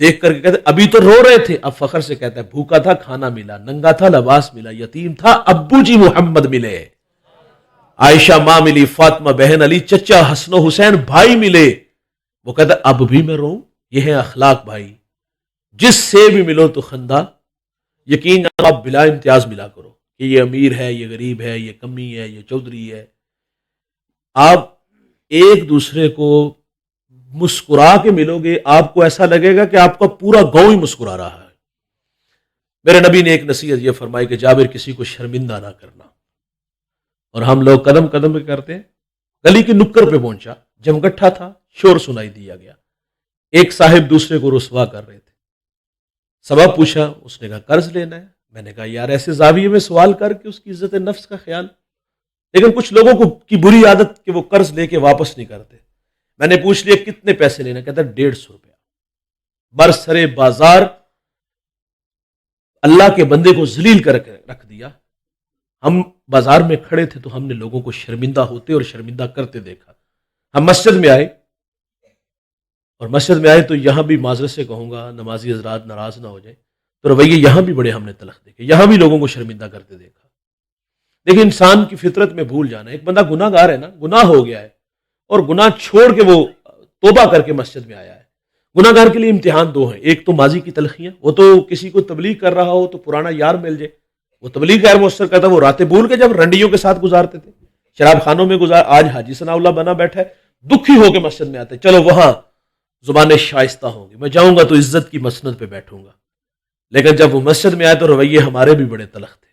دیکھ کر کے کہتے ابھی تو رو رہے تھے، اب فخر سے کہتا ہے بھوکا تھا کھانا ملا، ننگا تھا لباس ملا، یتیم تھا ابو جی محمد ملے، عائشہ ماں ملی، فاطمہ بہن، علی چچا، حسن و حسین بھائی ملے۔ وہ کہتا ہے اب بھی میں رو، یہ ہے اخلاق بھائی، جس سے بھی ملو تو خندہ، یقین آپ بلا امتیاز ملا کرو کہ یہ امیر ہے، یہ غریب ہے، یہ کمی ہے، یہ چودھری ہے، آپ ایک دوسرے کو مسکرا کے ملو گے، آپ کو ایسا لگے گا کہ آپ کا پورا گاؤں ہی مسکرا رہا ہے۔ میرے نبی نے ایک نصیحت یہ فرمائی کہ جابر کسی کو شرمندہ نہ کرنا، اور ہم لوگ قدم قدم پہ کرتے ہیں۔ گلی کی نکر پہ پہنچا، جمگٹھا تھا، شور سنائی دیا گیا، ایک صاحب دوسرے کو رسوا کر رہے تھے، سبب پوچھا، اس نے کہا قرض لینا ہے۔ میں نے کہا یار ایسے زاویے میں سوال کر کے اس کی عزت نفس کا خیال، لیکن کچھ لوگوں کو کی بری عادت کہ وہ قرض لے کے واپس نہیں کرتے۔ میں نے پوچھ لیا کتنے پیسے لینا، کہتا 150 روپیہ، برسرے بازار اللہ کے بندے کو ذلیل کر کے رکھ دیا۔ ہم بازار میں کھڑے تھے تو ہم نے لوگوں کو شرمندہ ہوتے اور شرمندہ کرتے دیکھا۔ ہم مسجد میں آئے، اور مسجد میں آئے تو یہاں بھی معذرت سے کہوں گا نمازی حضرات ناراض نہ ہو جائے، تو رویے یہاں بھی بڑے ہم نے تلخ دیکھے، یہاں بھی لوگوں کو شرمندہ کرتے دیکھا۔ دیکھیں انسان کی فطرت میں بھول جانا، ایک بندہ گناہ گار ہے نا، گناہ ہو گیا ہے اور گناہ چھوڑ کے وہ توبہ کر کے مسجد میں آیا ہے۔ گناہ گار کے لیے امتحان 2 ہیں، ایک تو ماضی کی تلخیاں، وہ تو کسی کو تبلیغ کر رہا ہو تو پرانا یار مل جائے، وہ تبلیغ غیر مؤثر کرتا، وہ راتیں بھول کے جب رنڈیوں کے ساتھ گزارتے تھے، شراب خانوں میں آج حاجی ثناء اللہ بنا بیٹھا ہے، دکھی ہو کے مسجد میں آتے، چلو وہاں زبانیں شائستہ ہوں گی، میں جاؤں گا تو عزت کی مسند پہ بیٹھوں گا، لیکن جب وہ مسجد میں آئے تو رویے ہمارے بھی بڑے تلخ تھے۔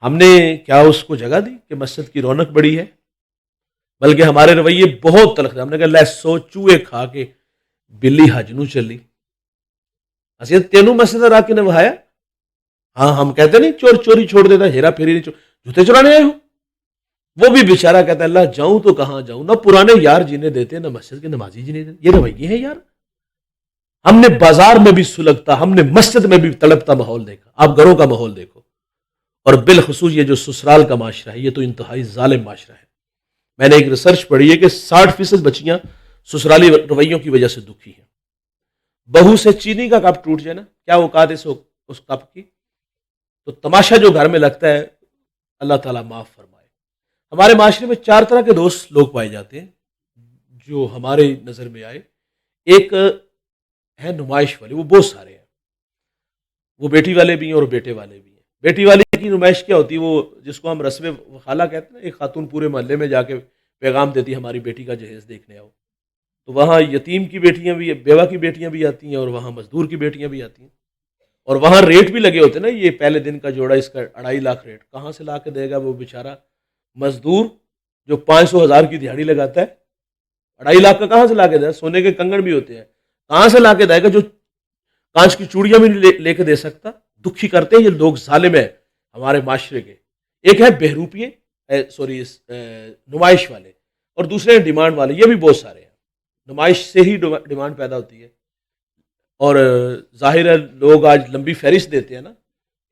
ہم نے کیا اس کو جگہ دی کہ مسجد کی رونق بڑی ہے، بلکہ ہمارے رویے بہت تلخ تھے۔ ہم نے کہا لے سو چوہے کھا کے بلی حج نو چلی، اسی تینوں مسجد را کے نبھایا۔ ہاں ہم کہتے نہیں چور چوری چھوڑ دیتا، ہیرا پھیری نہیں جوتے چرانے آئے ہو، وہ بھی بیچارہ کہتا ہے اللہ جاؤں تو کہاں جاؤں، نہ پرانے یار جینے دیتے نہ مسجد کے نمازی جینے دیتے. یہ رویے ہیں یار. ہم نے بازار میں بھی سلگتا، ہم نے مسجد میں بھی تڑپتا ماحول دیکھا. آپ گھروں کا ماحول دیکھو. اور بالخصوص یہ جو سسرال کا معاشرہ ہے یہ تو انتہائی ظالم معاشرہ ہے. میں نے ایک ریسرچ پڑھی ہے کہ 60% بچیاں سسرالی رویوں کی وجہ سے دکھی ہیں. بہو سے چینی کا کپ ٹوٹ جائے نا، کیا اوقات اس کپ کی، تو تماشا جو گھر میں لگتا ہے اللہ تعالیٰ معاف فرمائے. ہمارے معاشرے میں 4 طرح کے دوست لوگ پائے جاتے ہیں جو ہمارے نظر میں آئے. ایک ہے نمائش والے، وہ بہت سارے ہیں. وہ بیٹی والے بھی ہیں اور بیٹے والے بھی ہیں. بیٹی والی کی نمائش کیا ہوتی ہے؟ وہ جس کو ہم رسم خالہ کہتے ہیں نا، ایک خاتون پورے محلے میں جا کے پیغام دیتی ہے ہماری بیٹی کا جہیز دیکھنے آؤ. تو وہاں یتیم کی بیٹیاں بھی، بیوہ کی بیٹیاں بھی آتی ہیں اور وہاں مزدور کی بیٹیاں بھی آتی ہیں. اور وہاں ریٹ بھی لگے ہوتے ہیں نا، یہ پہلے دن کا جوڑا اس کا 2.5 لاکھ ریٹ کہاں سے لا کے دے گا وہ بیچارہ مزدور جو 500,000 کی دیہڑی لگاتا ہے؟ 2.5 لاکھ کا کہاں سے لا کے دے گا؟ سونے کے کنگن بھی ہوتے ہیں، کہاں سے لا کے دے گا جو کانچ کی چوڑیاں بھی لے کے دے سکتا؟ دکھی کرتے ہیں یہ لوگ، ظالم ہیں ہمارے معاشرے کے. ایک ہے بہروپیے، نمائش والے، اور دوسرے ہیں ڈیمانڈ والے. یہ بھی بہت سارے ہیں. نمائش سے ہی ڈیمانڈ پیدا ہوتی ہے. اور ظاہر ہے لوگ آج لمبی فہرست دیتے ہیں نا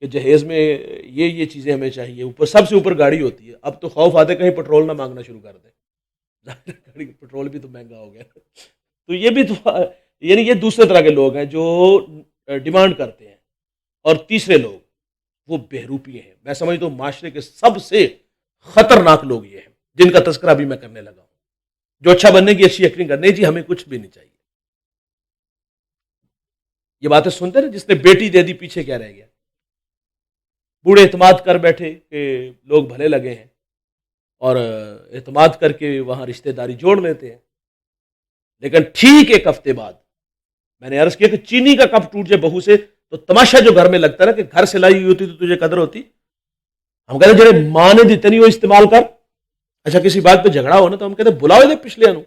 کہ جہیز میں یہ چیزیں ہمیں چاہیے. اوپر سب سے اوپر گاڑی ہوتی ہے. اب تو خوف آتے کہیں پٹرول نہ مانگنا شروع کر دیں. گاڑی پٹرول بھی تو مہنگا ہو گیا. تو یہ بھی تو یعنی یہ دوسرے طرح کے لوگ ہیں جو ڈیمانڈ کرتے ہیں. اور تیسرے لوگ وہ بہروپیے ہیں. میں سمجھتا ہوں معاشرے کے سب سے خطرناک لوگ یہ ہیں جن کا تذکرہ بھی میں کرنے لگا ہوں. جو اچھا بننے کی اچھی ایکٹنگ کرنے، جی ہمیں کچھ بھی نہیں چاہیے. یہ باتیں سنتے نا، جس نے بیٹی دے دی پیچھے کیا رہ گیا. بوڑھے اعتماد کر بیٹھے کہ لوگ بھلے لگے ہیں اور اعتماد کر کے وہاں رشتہ داری جوڑ لیتے ہیں. لیکن ٹھیک 1 ہفتے بعد میں نے عرض کیا کہ چینی کا کپ ٹوٹ جائے بہو سے تو تماشا جو گھر میں لگتا ہے نا کہ گھر سے لائی ہوئی ہوتی تو تجھے قدر ہوتی. ہم کہتے ہیں جڑے ماں نے دیتے نہیں وہ استعمال کر. اچھا کسی بات پہ جھگڑا ہو نا تو ہم کہتے ہیں بلاؤ دے پچھلے انو.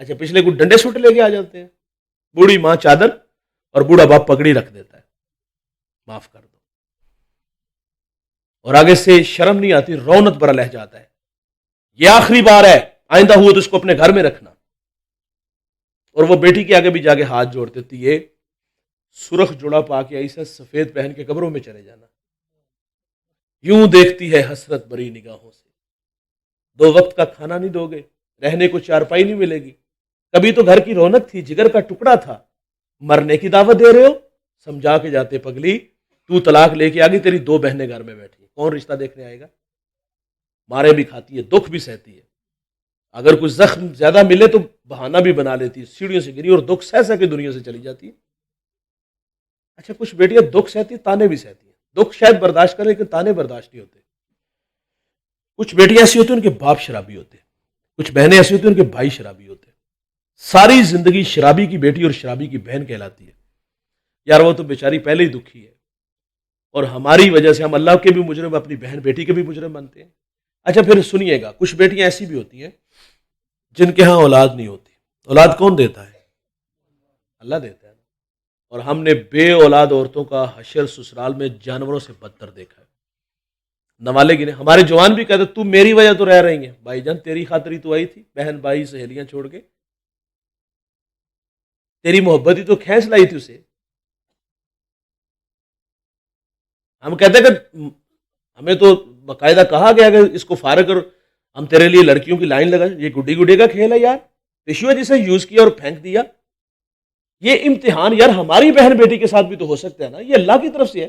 اچھا پچھلے کو ڈنڈے سوٹ لے کے آ جاتے ہیں. بوڑھی ماں چادر اور بوڑھا باپ پگڑی رکھ دیتا ہے. معاف کر دو. اور آگے سے شرم نہیں آتی، رونت برا لہجہ آتا ہے. یہ آخری بار ہے، آئندہ ہوا تو اس کو اپنے گھر میں رکھنا. اور وہ بیٹی کے آگے بھی جا کے ہاتھ جوڑتے تھے، یہ سرخ جوڑا پا کے ایسا سفید پہن کے قبروں میں چلے جانا. یوں دیکھتی ہے حسرت بری نگاہوں سے. 2 وقت کا کھانا نہیں دو گے، رہنے کو چارپائی نہیں ملے گی. کبھی تو گھر کی رونق تھی، جگر کا ٹکڑا تھا، مرنے کی دعوت دے رہے ہو. سمجھا کے جاتے پگلی، تو طلاق لے کے آگئی، تیری 2 بہنیں گھر میں بیٹھی، کون رشتہ دیکھنے آئے گا؟ مارے بھی کھاتی ہے، دکھ بھی سہتی ہے. اگر کچھ زخم زیادہ ملے تو بہانہ بھی بنا لیتی ہے، سیڑھیوں سے گری اور دکھ سہ سہ کے دنیا سے چلی جاتی ہے. اچھا کچھ بیٹیاں دکھ سہتی، تانے بھی سہتی ہیں. دکھ شاید برداشت کرے لیکن تانے برداشت نہیں ہوتے. کچھ بیٹیاں ایسی ہوتی ہیں ان کے باپ شرابی ہوتے، کچھ بہنیں ایسی ہوتی ہیں ان کے بھائی شرابی ہوتے. ساری زندگی شرابی کی بیٹی اور شرابی کی بہن کہلاتی ہے. یار وہ تو بیچاری پہلے ہی دکھی ہے، اور ہماری وجہ سے ہم اللہ کے بھی مجرم، اپنی بہن بیٹی کے بھی مجرم بنتے ہیں. اچھا پھر سنیے گا، کچھ بیٹیاں ایسی بھی ہوتی ہیں جن کے ہاں اولاد نہیں ہوتی. اولاد کون دیتا ہے؟ اللہ دیتا ہے. اور ہم نے بے اولاد عورتوں کا حشر سسرال میں جانوروں سے بدتر دیکھا ہے. نوالے گنے، ہمارے جوان بھی کہتے تو میری وجہ تو رہ رہی ہیں. بھائی جان تیری خاطری تو آئی تھی، بہن بھائی سہیلیاں چھوڑ کے، تیری محبت ہی تو کھینچ لائی تھی اسے. ہم کہتے ہیں کہ ہمیں تو باقاعدہ کہا گیا کہ اس کو فارغ کر، ہم تیرے لیے لڑکیوں کی لائن لگا. یہ گڈی گڈے کا کھیل ہے یار. ٹشو ہے جسے یوز کیا اور پھینک دیا. یہ امتحان یار ہماری بہن بیٹی کے ساتھ بھی تو ہو سکتا ہے نا، یہ اللہ کی طرف سے ہے.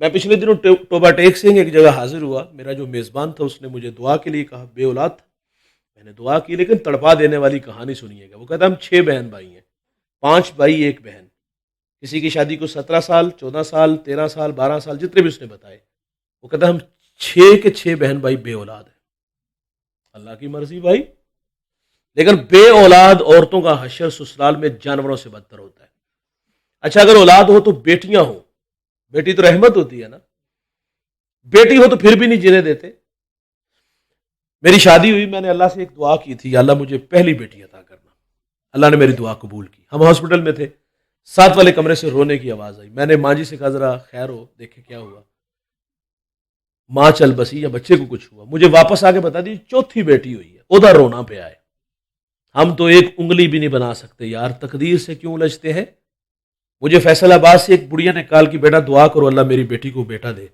میں پچھلے دنوں ٹوبا ٹیک سے ایک جگہ حاضر ہوا. میرا جو میزبان تھا اس نے مجھے دعا کے لیے کہا، بے اولاد تھا. میں نے دعا کی لیکن تڑپا دینے والی کہانی سنیے گا. وہ کہتا ہم 6 بہن بھائی ہیں، 5 بھائی 1 بہن. کسی کی شادی کو 17 سال 14 سال 13 سال 12 سال جتنے بھی اس نے بتائے. وہ کہتا ہم 6 کے 6 بہن بھائی بے اولاد ہیں. اللہ کی مرضی بھائی. لیکن بے اولاد عورتوں کا حشر سسرال میں جانوروں سے بدتر ہوتا ہے. اچھا اگر اولاد ہو تو بیٹیاں ہوں، بیٹی تو رحمت ہوتی ہے نا. بیٹی ہو تو پھر بھی نہیں جینے دیتے. میری شادی ہوئی، میں نے اللہ سے ایک دعا کی تھی، اللہ مجھے پہلی بیٹی عطا کرنا. اللہ نے میری دعا قبول کی. ہم ہاسپٹل میں تھے، 7 والے کمرے سے رونے کی آواز آئی. میں نے ماں جی سے کہا ذرا خیر ہو، دیکھے کیا ہوا. ماں چل بسی یا بچے کو کچھ ہوا، مجھے واپس آ کے بتا دی چوتھی بیٹی ہوئی ہے، ادھر رونا پہ آئے. ہم تو ایک انگلی بھی نہیں بنا سکتے یار، تقدیر سے کیوں الجھتے ہیں. مجھے فیصل آباد سے ایک بڑھیا نے کال کی بیٹا دعا کرو اللہ میری بیٹی کو بیٹا دے.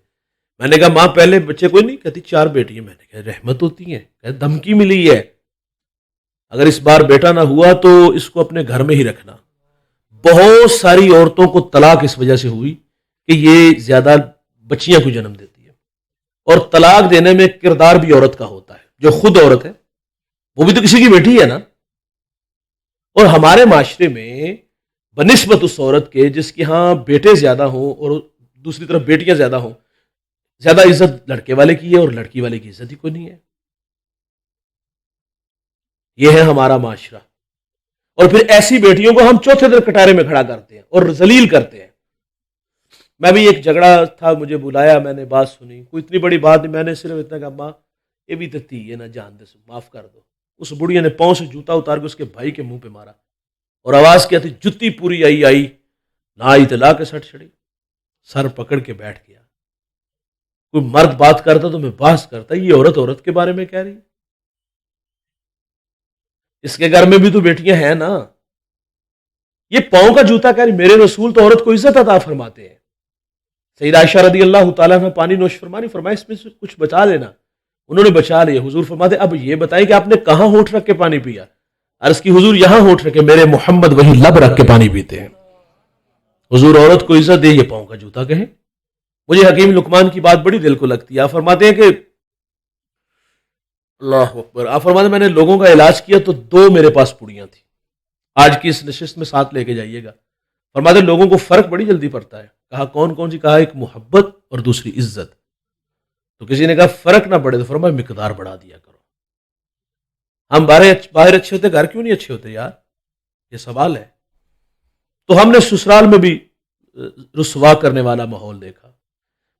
میں نے کہا ماں پہلے بچے کوئی نہیں، کہتی 4 بیٹی ہیں. میں نے کہا رحمت ہوتی ہے، کہتے دھمکی ملی ہے، اگر اس بار بیٹا نہ ہوا تو اس کو اپنے گھر میں ہی رکھنا. بہت ساری عورتوں کو طلاق اس وجہ سے ہوئی کہ یہ زیادہ بچیاں کو جنم دیتی ہے. اور طلاق دینے میں کردار بھی عورت کا ہوتا ہے، جو خود عورت ہے وہ بھی تو کسی کی بیٹی ہے نا. اور ہمارے معاشرے میں بنسبت اس عورت کے جس کے ہاں بیٹے زیادہ ہوں اور دوسری طرف بیٹیاں زیادہ ہوں، زیادہ عزت لڑکے والے کی ہے اور لڑکی والے کی عزت ہی کوئی نہیں ہے. یہ ہے ہمارا معاشرہ. اور پھر ایسی بیٹیوں کو ہم چوتھے دن کٹارے میں کھڑا کرتے ہیں اور ذلیل کرتے ہیں. میں بھی ایک جھگڑا تھا، مجھے بلایا، میں نے بات سنی، کوئی اتنی بڑی بات نہیں، میں نے صرف اتنا کہا ماں یہ بھی تو تھی ہے نا، جان دے معاف کر دو. اس بڑھیا نے پاؤں سے جوتا اتار کے اس کے بھائی کے منہ پہ مارا اور آواز کیا تھی جتی پوری آئی نہ آئی تو لا کے سٹ چھڑی. سر پکڑ کے بیٹھ گیا. کوئی مرد بات کرتا تو میں بحث کرتا، یہ عورت کے بارے میں کہہ رہی، اس کے گھر میں بھی تو بیٹیاں ہیں نا. یہ پاؤں کا جوتا کہہ رہی. میرے رسول تو عورت کو عزت عطا فرماتے ہیں. سیدہ عائشہ رضی اللہ تعالیٰ نے پانی نوش فرمانی، فرمایا اس میں سے کچھ بچا لینا. انہوں نے بچا لیا. حضور فرماتے اب یہ بتائیں کہ آپ نے کہاں ہونٹ رکھ کے پانی پیا؟ عرض کی حضور یہاں ہونٹ رکھے، میرے محمد وہی لب رکھ کے پانی پیتے ہیں. حضور عورت کو عزت دے، یہ پاؤں کا جوتا کہیں. مجھے حکیم لقمان کی بات بڑی دل کو لگتی ہے. آپ فرماتے ہیں کہ اللہ اکبر، آپ فرماتے ہیں میں نے لوگوں کا علاج کیا تو 2 میرے پاس پڑیاں تھیں، آج کی اس نشست میں 7 لے کے جائیے گا. فرماتے ہیں لوگوں کو فرق بڑی جلدی پڑتا ہے. کہا کون سی؟ کہا ایک محبت اور دوسری عزت. تو کسی نے کہا فرق نہ پڑے، تو فرمایا مقدار بڑھا دیا کرو. ہم باہر اچھے ہوتے، گھر کیوں نہیں اچھے ہوتے یار؟ یہ سوال ہے. تو ہم نے سسرال میں بھی رسوا کرنے والا ماحول دیکھا.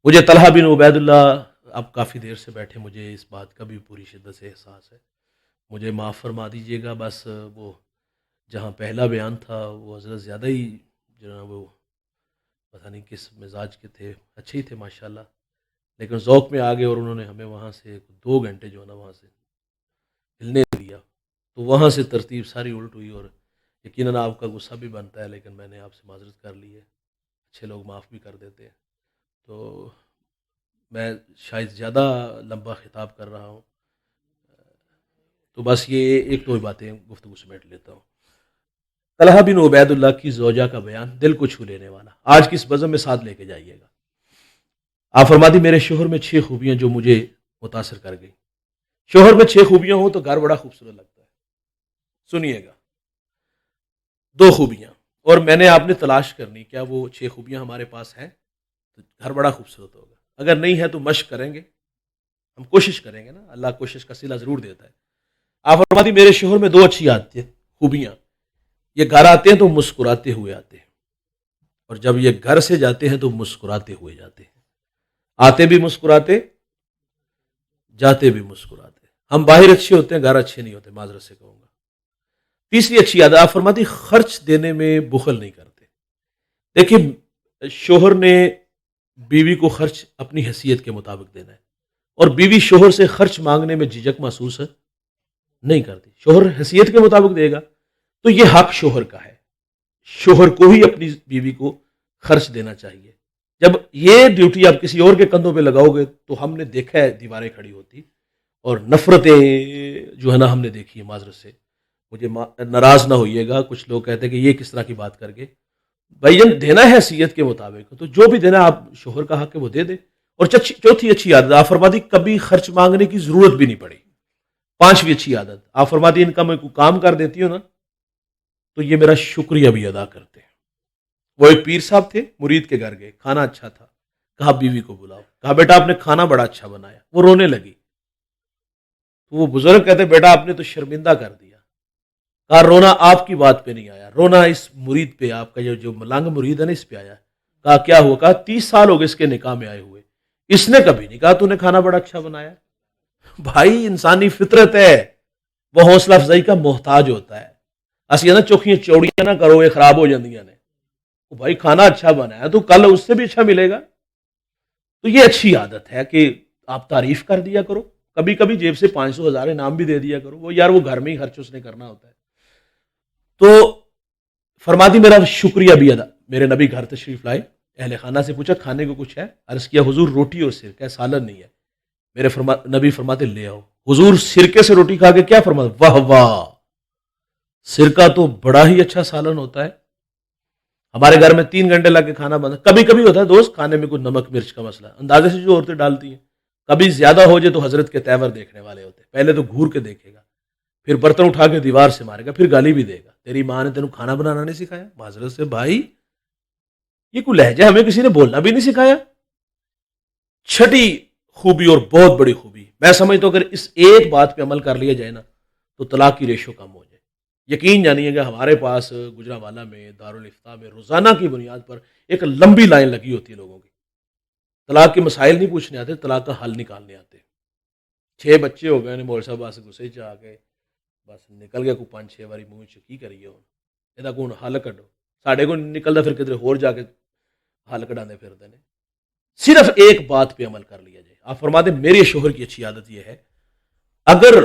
مجھے طلحہ بن عبید اللہ، اب کافی دیر سے بیٹھے، مجھے اس بات کا بھی پوری شدت سے احساس ہے، مجھے معاف فرما دیجیے گا. بس وہ جہاں پہلا بیان تھا وہ حضرت زیادہ ہی جناب وہ پتہ نہیں کس مزاج کے تھے، اچھے ہی تھے ماشاءاللہ، لیکن ذوق میں آگے اور انہوں نے ہمیں وہاں سے 2 گھنٹے جو ہے نا وہاں سے ہلنے دیا. تو وہاں سے ترتیب ساری الٹ ہوئی. اور یقیناً آپ کا غصہ بھی بنتا ہے، لیکن میں نے آپ سے معذرت کر لی ہے. اچھے لوگ معاف بھی کر دیتے ہیں. تو میں شاید زیادہ لمبا خطاب کر رہا ہوں، تو بس یہ 1-2 باتیں گفتگو سمیٹ لیتا ہوں. طلحہ بن عبید اللہ کی زوجہ کا بیان دل کو چھو لینے والا. آج کی اس بزم میں ساتھ لے کے جائیے گا. آپ فرماتی میرے شوہر میں 6 خوبیاں جو مجھے متاثر کر گئی. شوہر میں 6 خوبیاں ہوں تو گھر بڑا خوبصورت لگتا ہے. سنیے گا 2 خوبیاں، اور میں نے آپ نے تلاش کرنی کیا وہ 6 خوبیاں ہمارے پاس ہیں تو گھر بڑا خوبصورت ہوگا. اگر نہیں ہے تو مشق کریں گے، ہم کوشش کریں گے نا، اللہ کوشش کا صلہ ضرور دیتا ہے. آپ فرماتی میرے شوہر میں 2 اچھی عادتیں خوبیاں، یہ گھر آتے ہیں تو مسکراتے ہوئے آتے ہیں، اور جب یہ گھر سے جاتے ہیں تو مسکراتے ہوئے جاتے ہیں. آتے بھی مسکراتے، جاتے بھی مسکراتے. ہم باہر اچھے ہوتے ہیں، گھر اچھے نہیں ہوتے، معذرت سے کہوں گا. تیسری اچھی عادت آپ فرماتی خرچ دینے میں بخل نہیں کرتے. دیکھیے شوہر نے بیوی کو خرچ اپنی حیثیت کے مطابق دینا ہے، اور بیوی شوہر سے خرچ مانگنے میں جھجک محسوس نہیں کرتی. شوہر حیثیت کے مطابق دے گا تو یہ حق شوہر کا ہے. شوہر کو ہی اپنی بیوی کو خرچ دینا چاہیے. جب یہ ڈیوٹی آپ کسی اور کے کندھوں پہ لگاؤ گے تو ہم نے دیکھا ہے دیواریں کھڑی ہوتی اور نفرتیں جو ہے نا ہم نے دیکھی ہے. معذرت سے مجھے ناراض نہ ہوئیے گا، کچھ لوگ کہتے ہیں کہ یہ کس طرح کی بات کر کے. بھائی جان دینا ہے حیثیت کے مطابق، تو جو بھی دینا آپ شوہر کا حق ہے وہ دے دے. اور چوتھی اچھی عادت آپ فرماتی کبھی خرچ مانگنے کی ضرورت بھی نہیں پڑی. 5ویں اچھی عادت آپ فرماتی ان کا میں کوئی کام کر دیتی ہوں نا تو یہ میرا شکریہ بھی ادا کرتے ہیں. وہ ایک پیر صاحب تھے، مرید کے گھر گئے، کھانا اچھا تھا، کہا بیوی کو بلاؤ، کہا بیٹا آپ نے کھانا بڑا اچھا بنایا. وہ رونے لگی. تو وہ بزرگ کہتے بیٹا آپ نے تو شرمندہ کر دیا. کہا رونا آپ کی بات پہ نہیں آیا، رونا اس مرید پہ، آپ کا جو ملنگ مرید ہے نا اس پہ آیا. کہا کیا ہوا؟ کہا 30 سال ہو گئے اس کے نکاح میں آئے ہوئے، اس نے کبھی نہیں کہا تو نے کھانا بڑا اچھا بنایا. بھائی انسانی فطرت ہے، وہ حوصلہ افزائی کا محتاج ہوتا ہے. اسی نا چوکھیاں چوڑیاں نہ کرو، یہ خراب ہو جاندیاں نے. بھائی کھانا اچھا بنایا تو کل اس سے بھی اچھا ملے گا. تو یہ اچھی عادت ہے کہ آپ تعریف کر دیا کرو، کبھی کبھی جیب سے 500 1000 انعام بھی دے دیا کرو، وہ یار وہ گھر میں ہی خرچ اس نے کرنا ہوتا ہے. تو فرماتی میرا شکریہ بھی ادا. میرے نبی گھر تشریف لائے، اہل خانہ سے پوچھا کھانے کو کچھ ہے؟ عرض کیا حضور روٹی اور سرکہ، سالن نہیں ہے. میرے نبی فرماتے لے آؤ. حضور سرکے سے روٹی کھا کے کیا فرماتے، واہ واہ، سرکہ تو بڑا ہی اچھا سالن ہوتا ہے. ہمارے گھر میں 3 گھنٹے لگ کے کھانا بنتا، کبھی کبھی ہوتا ہے دوست کھانے میں کوئی نمک مرچ کا مسئلہ، اندازے سے جو عورتیں ڈالتی ہیں، کبھی زیادہ ہو جائے تو حضرت کے تیور دیکھنے والے ہوتے ہیں، پہلے تو گھور کے دیکھے گا، پھر برتن اٹھا کے دیوار سے مارے گا، پھر گالی بھی دے گا، تیری ماں نے تینوں کھانا بنانا نہیں سکھایا. معذرت سے بھائی، یہ کوئی لہجہ ہمیں کسی نے بولنا بھی نہیں سکھایا. چھٹی خوبی اور بہت بڑی خوبی، میں سمجھتا ہوں اگر اس ایک بات پہ عمل کر لیا جائے نا تو طلاق کی ریشو کم ہو جائے. یقین جانیے گا ہمارے پاس گجرانوالہ میں دارالفتاح میں روزانہ کی بنیاد پر ایک لمبی لائن لگی ہوتی ہے لوگوں کی. طلاق کے مسائل نہیں پوچھنے آتے، طلاق کا حل نکالنے آتے. 6 بچے ہو گئے مول صاحب سے گسے چ آ گئے، بس نکل گیا کوئی 5 6 باری منہ چ کی کریے ہوں یہ کون حل کڈو. ساڈے کو نکلتا پھر کدھر ہور جا کے حل کڈانے پھرتے ہیں. صرف ایک بات پہ عمل کر لیا جائے. آپ فرماتے میرے شوہر کی اچھی عادت یہ ہے، اگر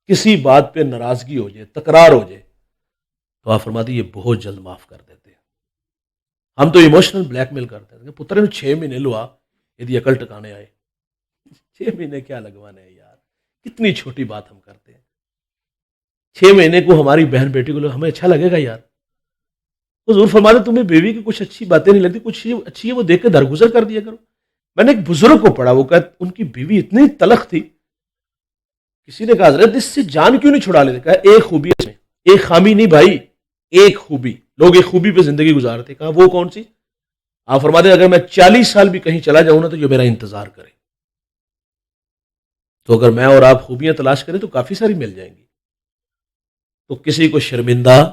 کسی بات پہ ناراضگی ہو جائے، تکرار ہو جائے، تو آپ فرماتے یہ بہت جلد معاف کر دیتے ہیں. ہم تو ایموشنل بلیک میل کرتے ہیں، پتر نے 6 مہینے لوا یہ عقل ٹکانے آئے. 6 مہینے کیا لگوانے ہیں یار، کتنی چھوٹی بات ہم کرتے ہیں. 6 مہینے کو ہماری بہن بیٹی کو ہمیں اچھا لگے گا یار. حضور فرماتے تمہیں بیوی کی کچھ اچھی باتیں نہیں لگتی، کچھ اچھی ہے وہ دیکھ کے درگزر کر دیا کرو. میں نے ایک بزرگ کو پڑھا، وہ کہا ان کی بیوی اتنی تلخ تھی، کسی نے کہا حضرت اس سے جان کیوں نہیں چھڑا لیتے؟ کہا ایک خوبی ہے اس میں، ایک خامی نہیں بھائی، ایک خوبی. لوگ ایک خوبی پہ زندگی گزارتے. کہا وہ کون سی؟ آپ فرماتے اگر میں 40 سال بھی کہیں چلا جاؤں نا تو یہ میرا انتظار کرے. تو اگر میں اور آپ خوبیاں تلاش کریں تو کافی ساری مل جائیں گی. تو کسی کو شرمندہ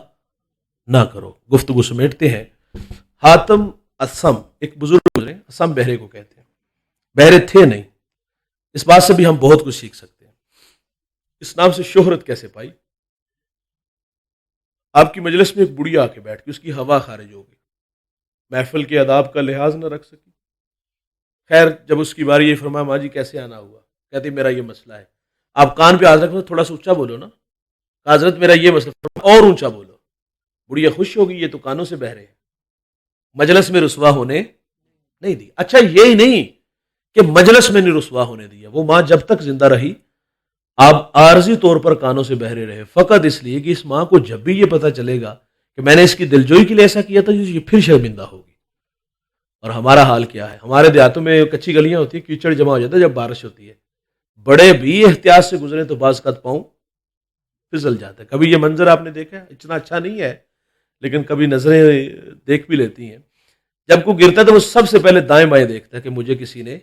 نہ کرو. گفتگو سمیٹتے ہیں. حاتم اسم ایک بزرگ گزرے، اسم بہرے کو کہتے ہیں، بہرے تھے نہیں. اس بات سے بھی ہم بہت کچھ سیکھ سکتے ہیں. اس نام سے شہرت کیسے پائی؟ آپ کی مجلس میں ایک بڑھیا آ کے بیٹھ کے اس کی ہوا خارج ہو گئی، محفل کے آداب کا لحاظ نہ رکھ سکی. خیر جب اس کی باری یہ فرمایا ماں جی کیسے آنا ہوا، کہتی میرا یہ مسئلہ ہے. آپ کان پہ ہاتھ رکھو، تھوڑا سا اونچا بولو نا. حضرت میرا یہ مسئلہ، اور اونچا بولو. بڑھیا خوش ہوگی، یہ تو کانوں سے بہرے ہیں. مجلس میں رسوا ہونے نہیں دی. اچھا یہی نہیں کہ مجلس میں نہیں رسوا ہونے دیا، وہ ماں جب تک زندہ رہی آپ عارضی طور پر کانوں سے بہرے رہے، فقط اس لیے کہ اس ماں کو جب بھی یہ پتہ چلے گا کہ میں نے اس کی دلجوئی کے لیے ایسا کیا تھا یہ پھر شرمندہ ہوگی. اور ہمارا حال کیا ہے؟ ہمارے دیہاتوں میں کچی گلیاں ہوتی ہیں، کیچڑ جمع ہو جاتا ہے جب بارش ہوتی ہے، بڑے بھی احتیاط سے گزرے تو بعض قد پاؤں پھسل جاتا ہے. کبھی یہ منظر آپ نے دیکھا ہے؟ اتنا اچھا نہیں ہے لیکن کبھی نظریں دیکھ بھی لیتی ہیں. جب کوئی گرتا ہے تو وہ سب سے پہلے دائیں بائیں دیکھتا ہے کہ مجھے کسی نے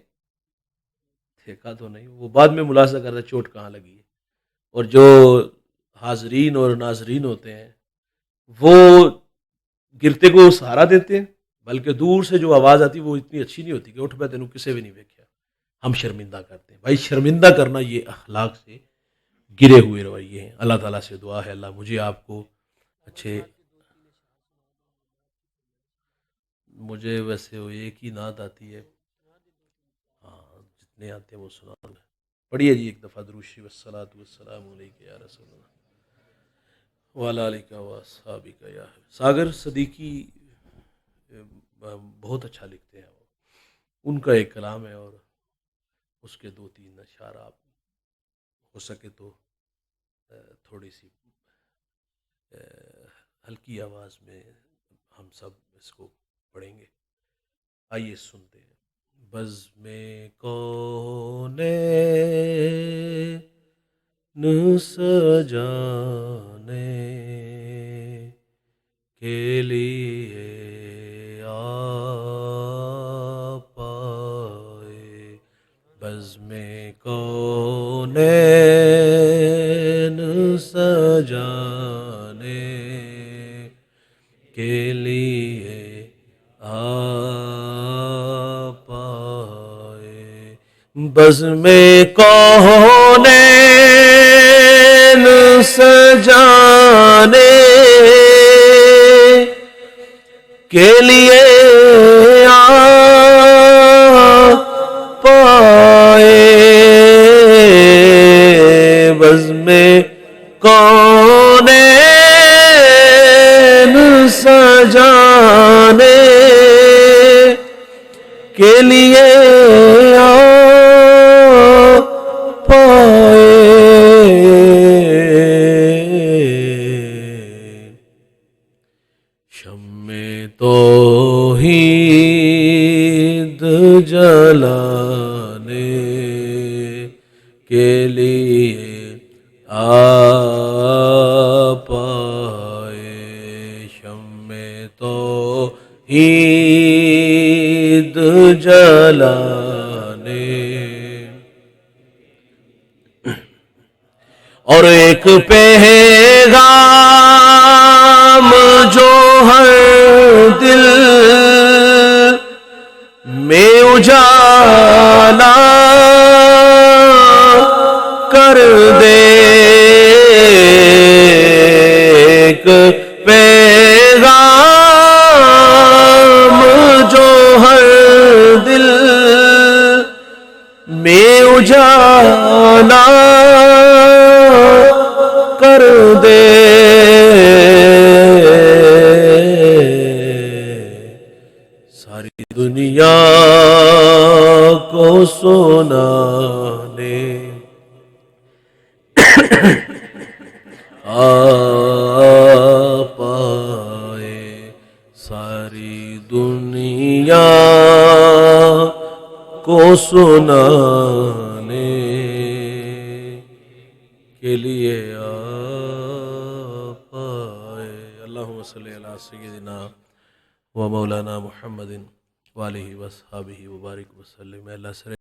پھینکا تو نہیں. وہ بعد میں ملاحظہ کرتا ہے چوٹ کہاں لگی ہے. اور جو حاضرین اور ناظرین ہوتے ہیں وہ گرتے کو سہارا دیتے ہیں، بلکہ دور سے جو آواز آتی ہے وہ اتنی اچھی نہیں ہوتی کہ اٹھ پہ تینوں کسے بھی نہیں دیکھا. ہم شرمندہ کرتے ہیں. بھائی شرمندہ کرنا یہ اخلاق سے گرے ہوئے رویے ہیں. اللہ تعالیٰ سے دعا ہے اللہ مجھے آپ کو اچھے، مجھے ویسے وہ ایک ہی نعت آتی ہے، ہاں جتنے آتے ہیں وہ سنا دیں. پڑھیے جی ایک دفعہ درود شریف والصلاۃ والسلام علیک یا رسول اللہ وعلی آلک واصحابک یا ساگر صدیقی بہت اچھا لکھتے ہیں. وہ ان کا ایک کلام ہے اور اس کے 2 3 اشعار آپ ہو سکے تو تھوڑی سی ہلکی آواز میں ہم سب اس کو پڑھیں گے. آئیے سنتے ہیں. بزم کونین سجانے کے لیے آپ آئے، بزم کونین سجانے کے لیے آپ آئے، بزم کونین سجانے کے لیے آپ آئے، کے لیے آ پائے شمع توحید جلانے کے لیے آ پائے شمع توحید جلانے اور ایک پیغام جو ہر دل میں اجالا کر دے ایک پیغام جو ہر دل میں اجالا کر دے ساری دنیا کو سنانے آ پائے ساری دنیا کو سنانے کے لیے آ پائے اللہم صلی علی سیدنا و مولانا محمد وآلہ وصحبہ وبارک وسلم اللہ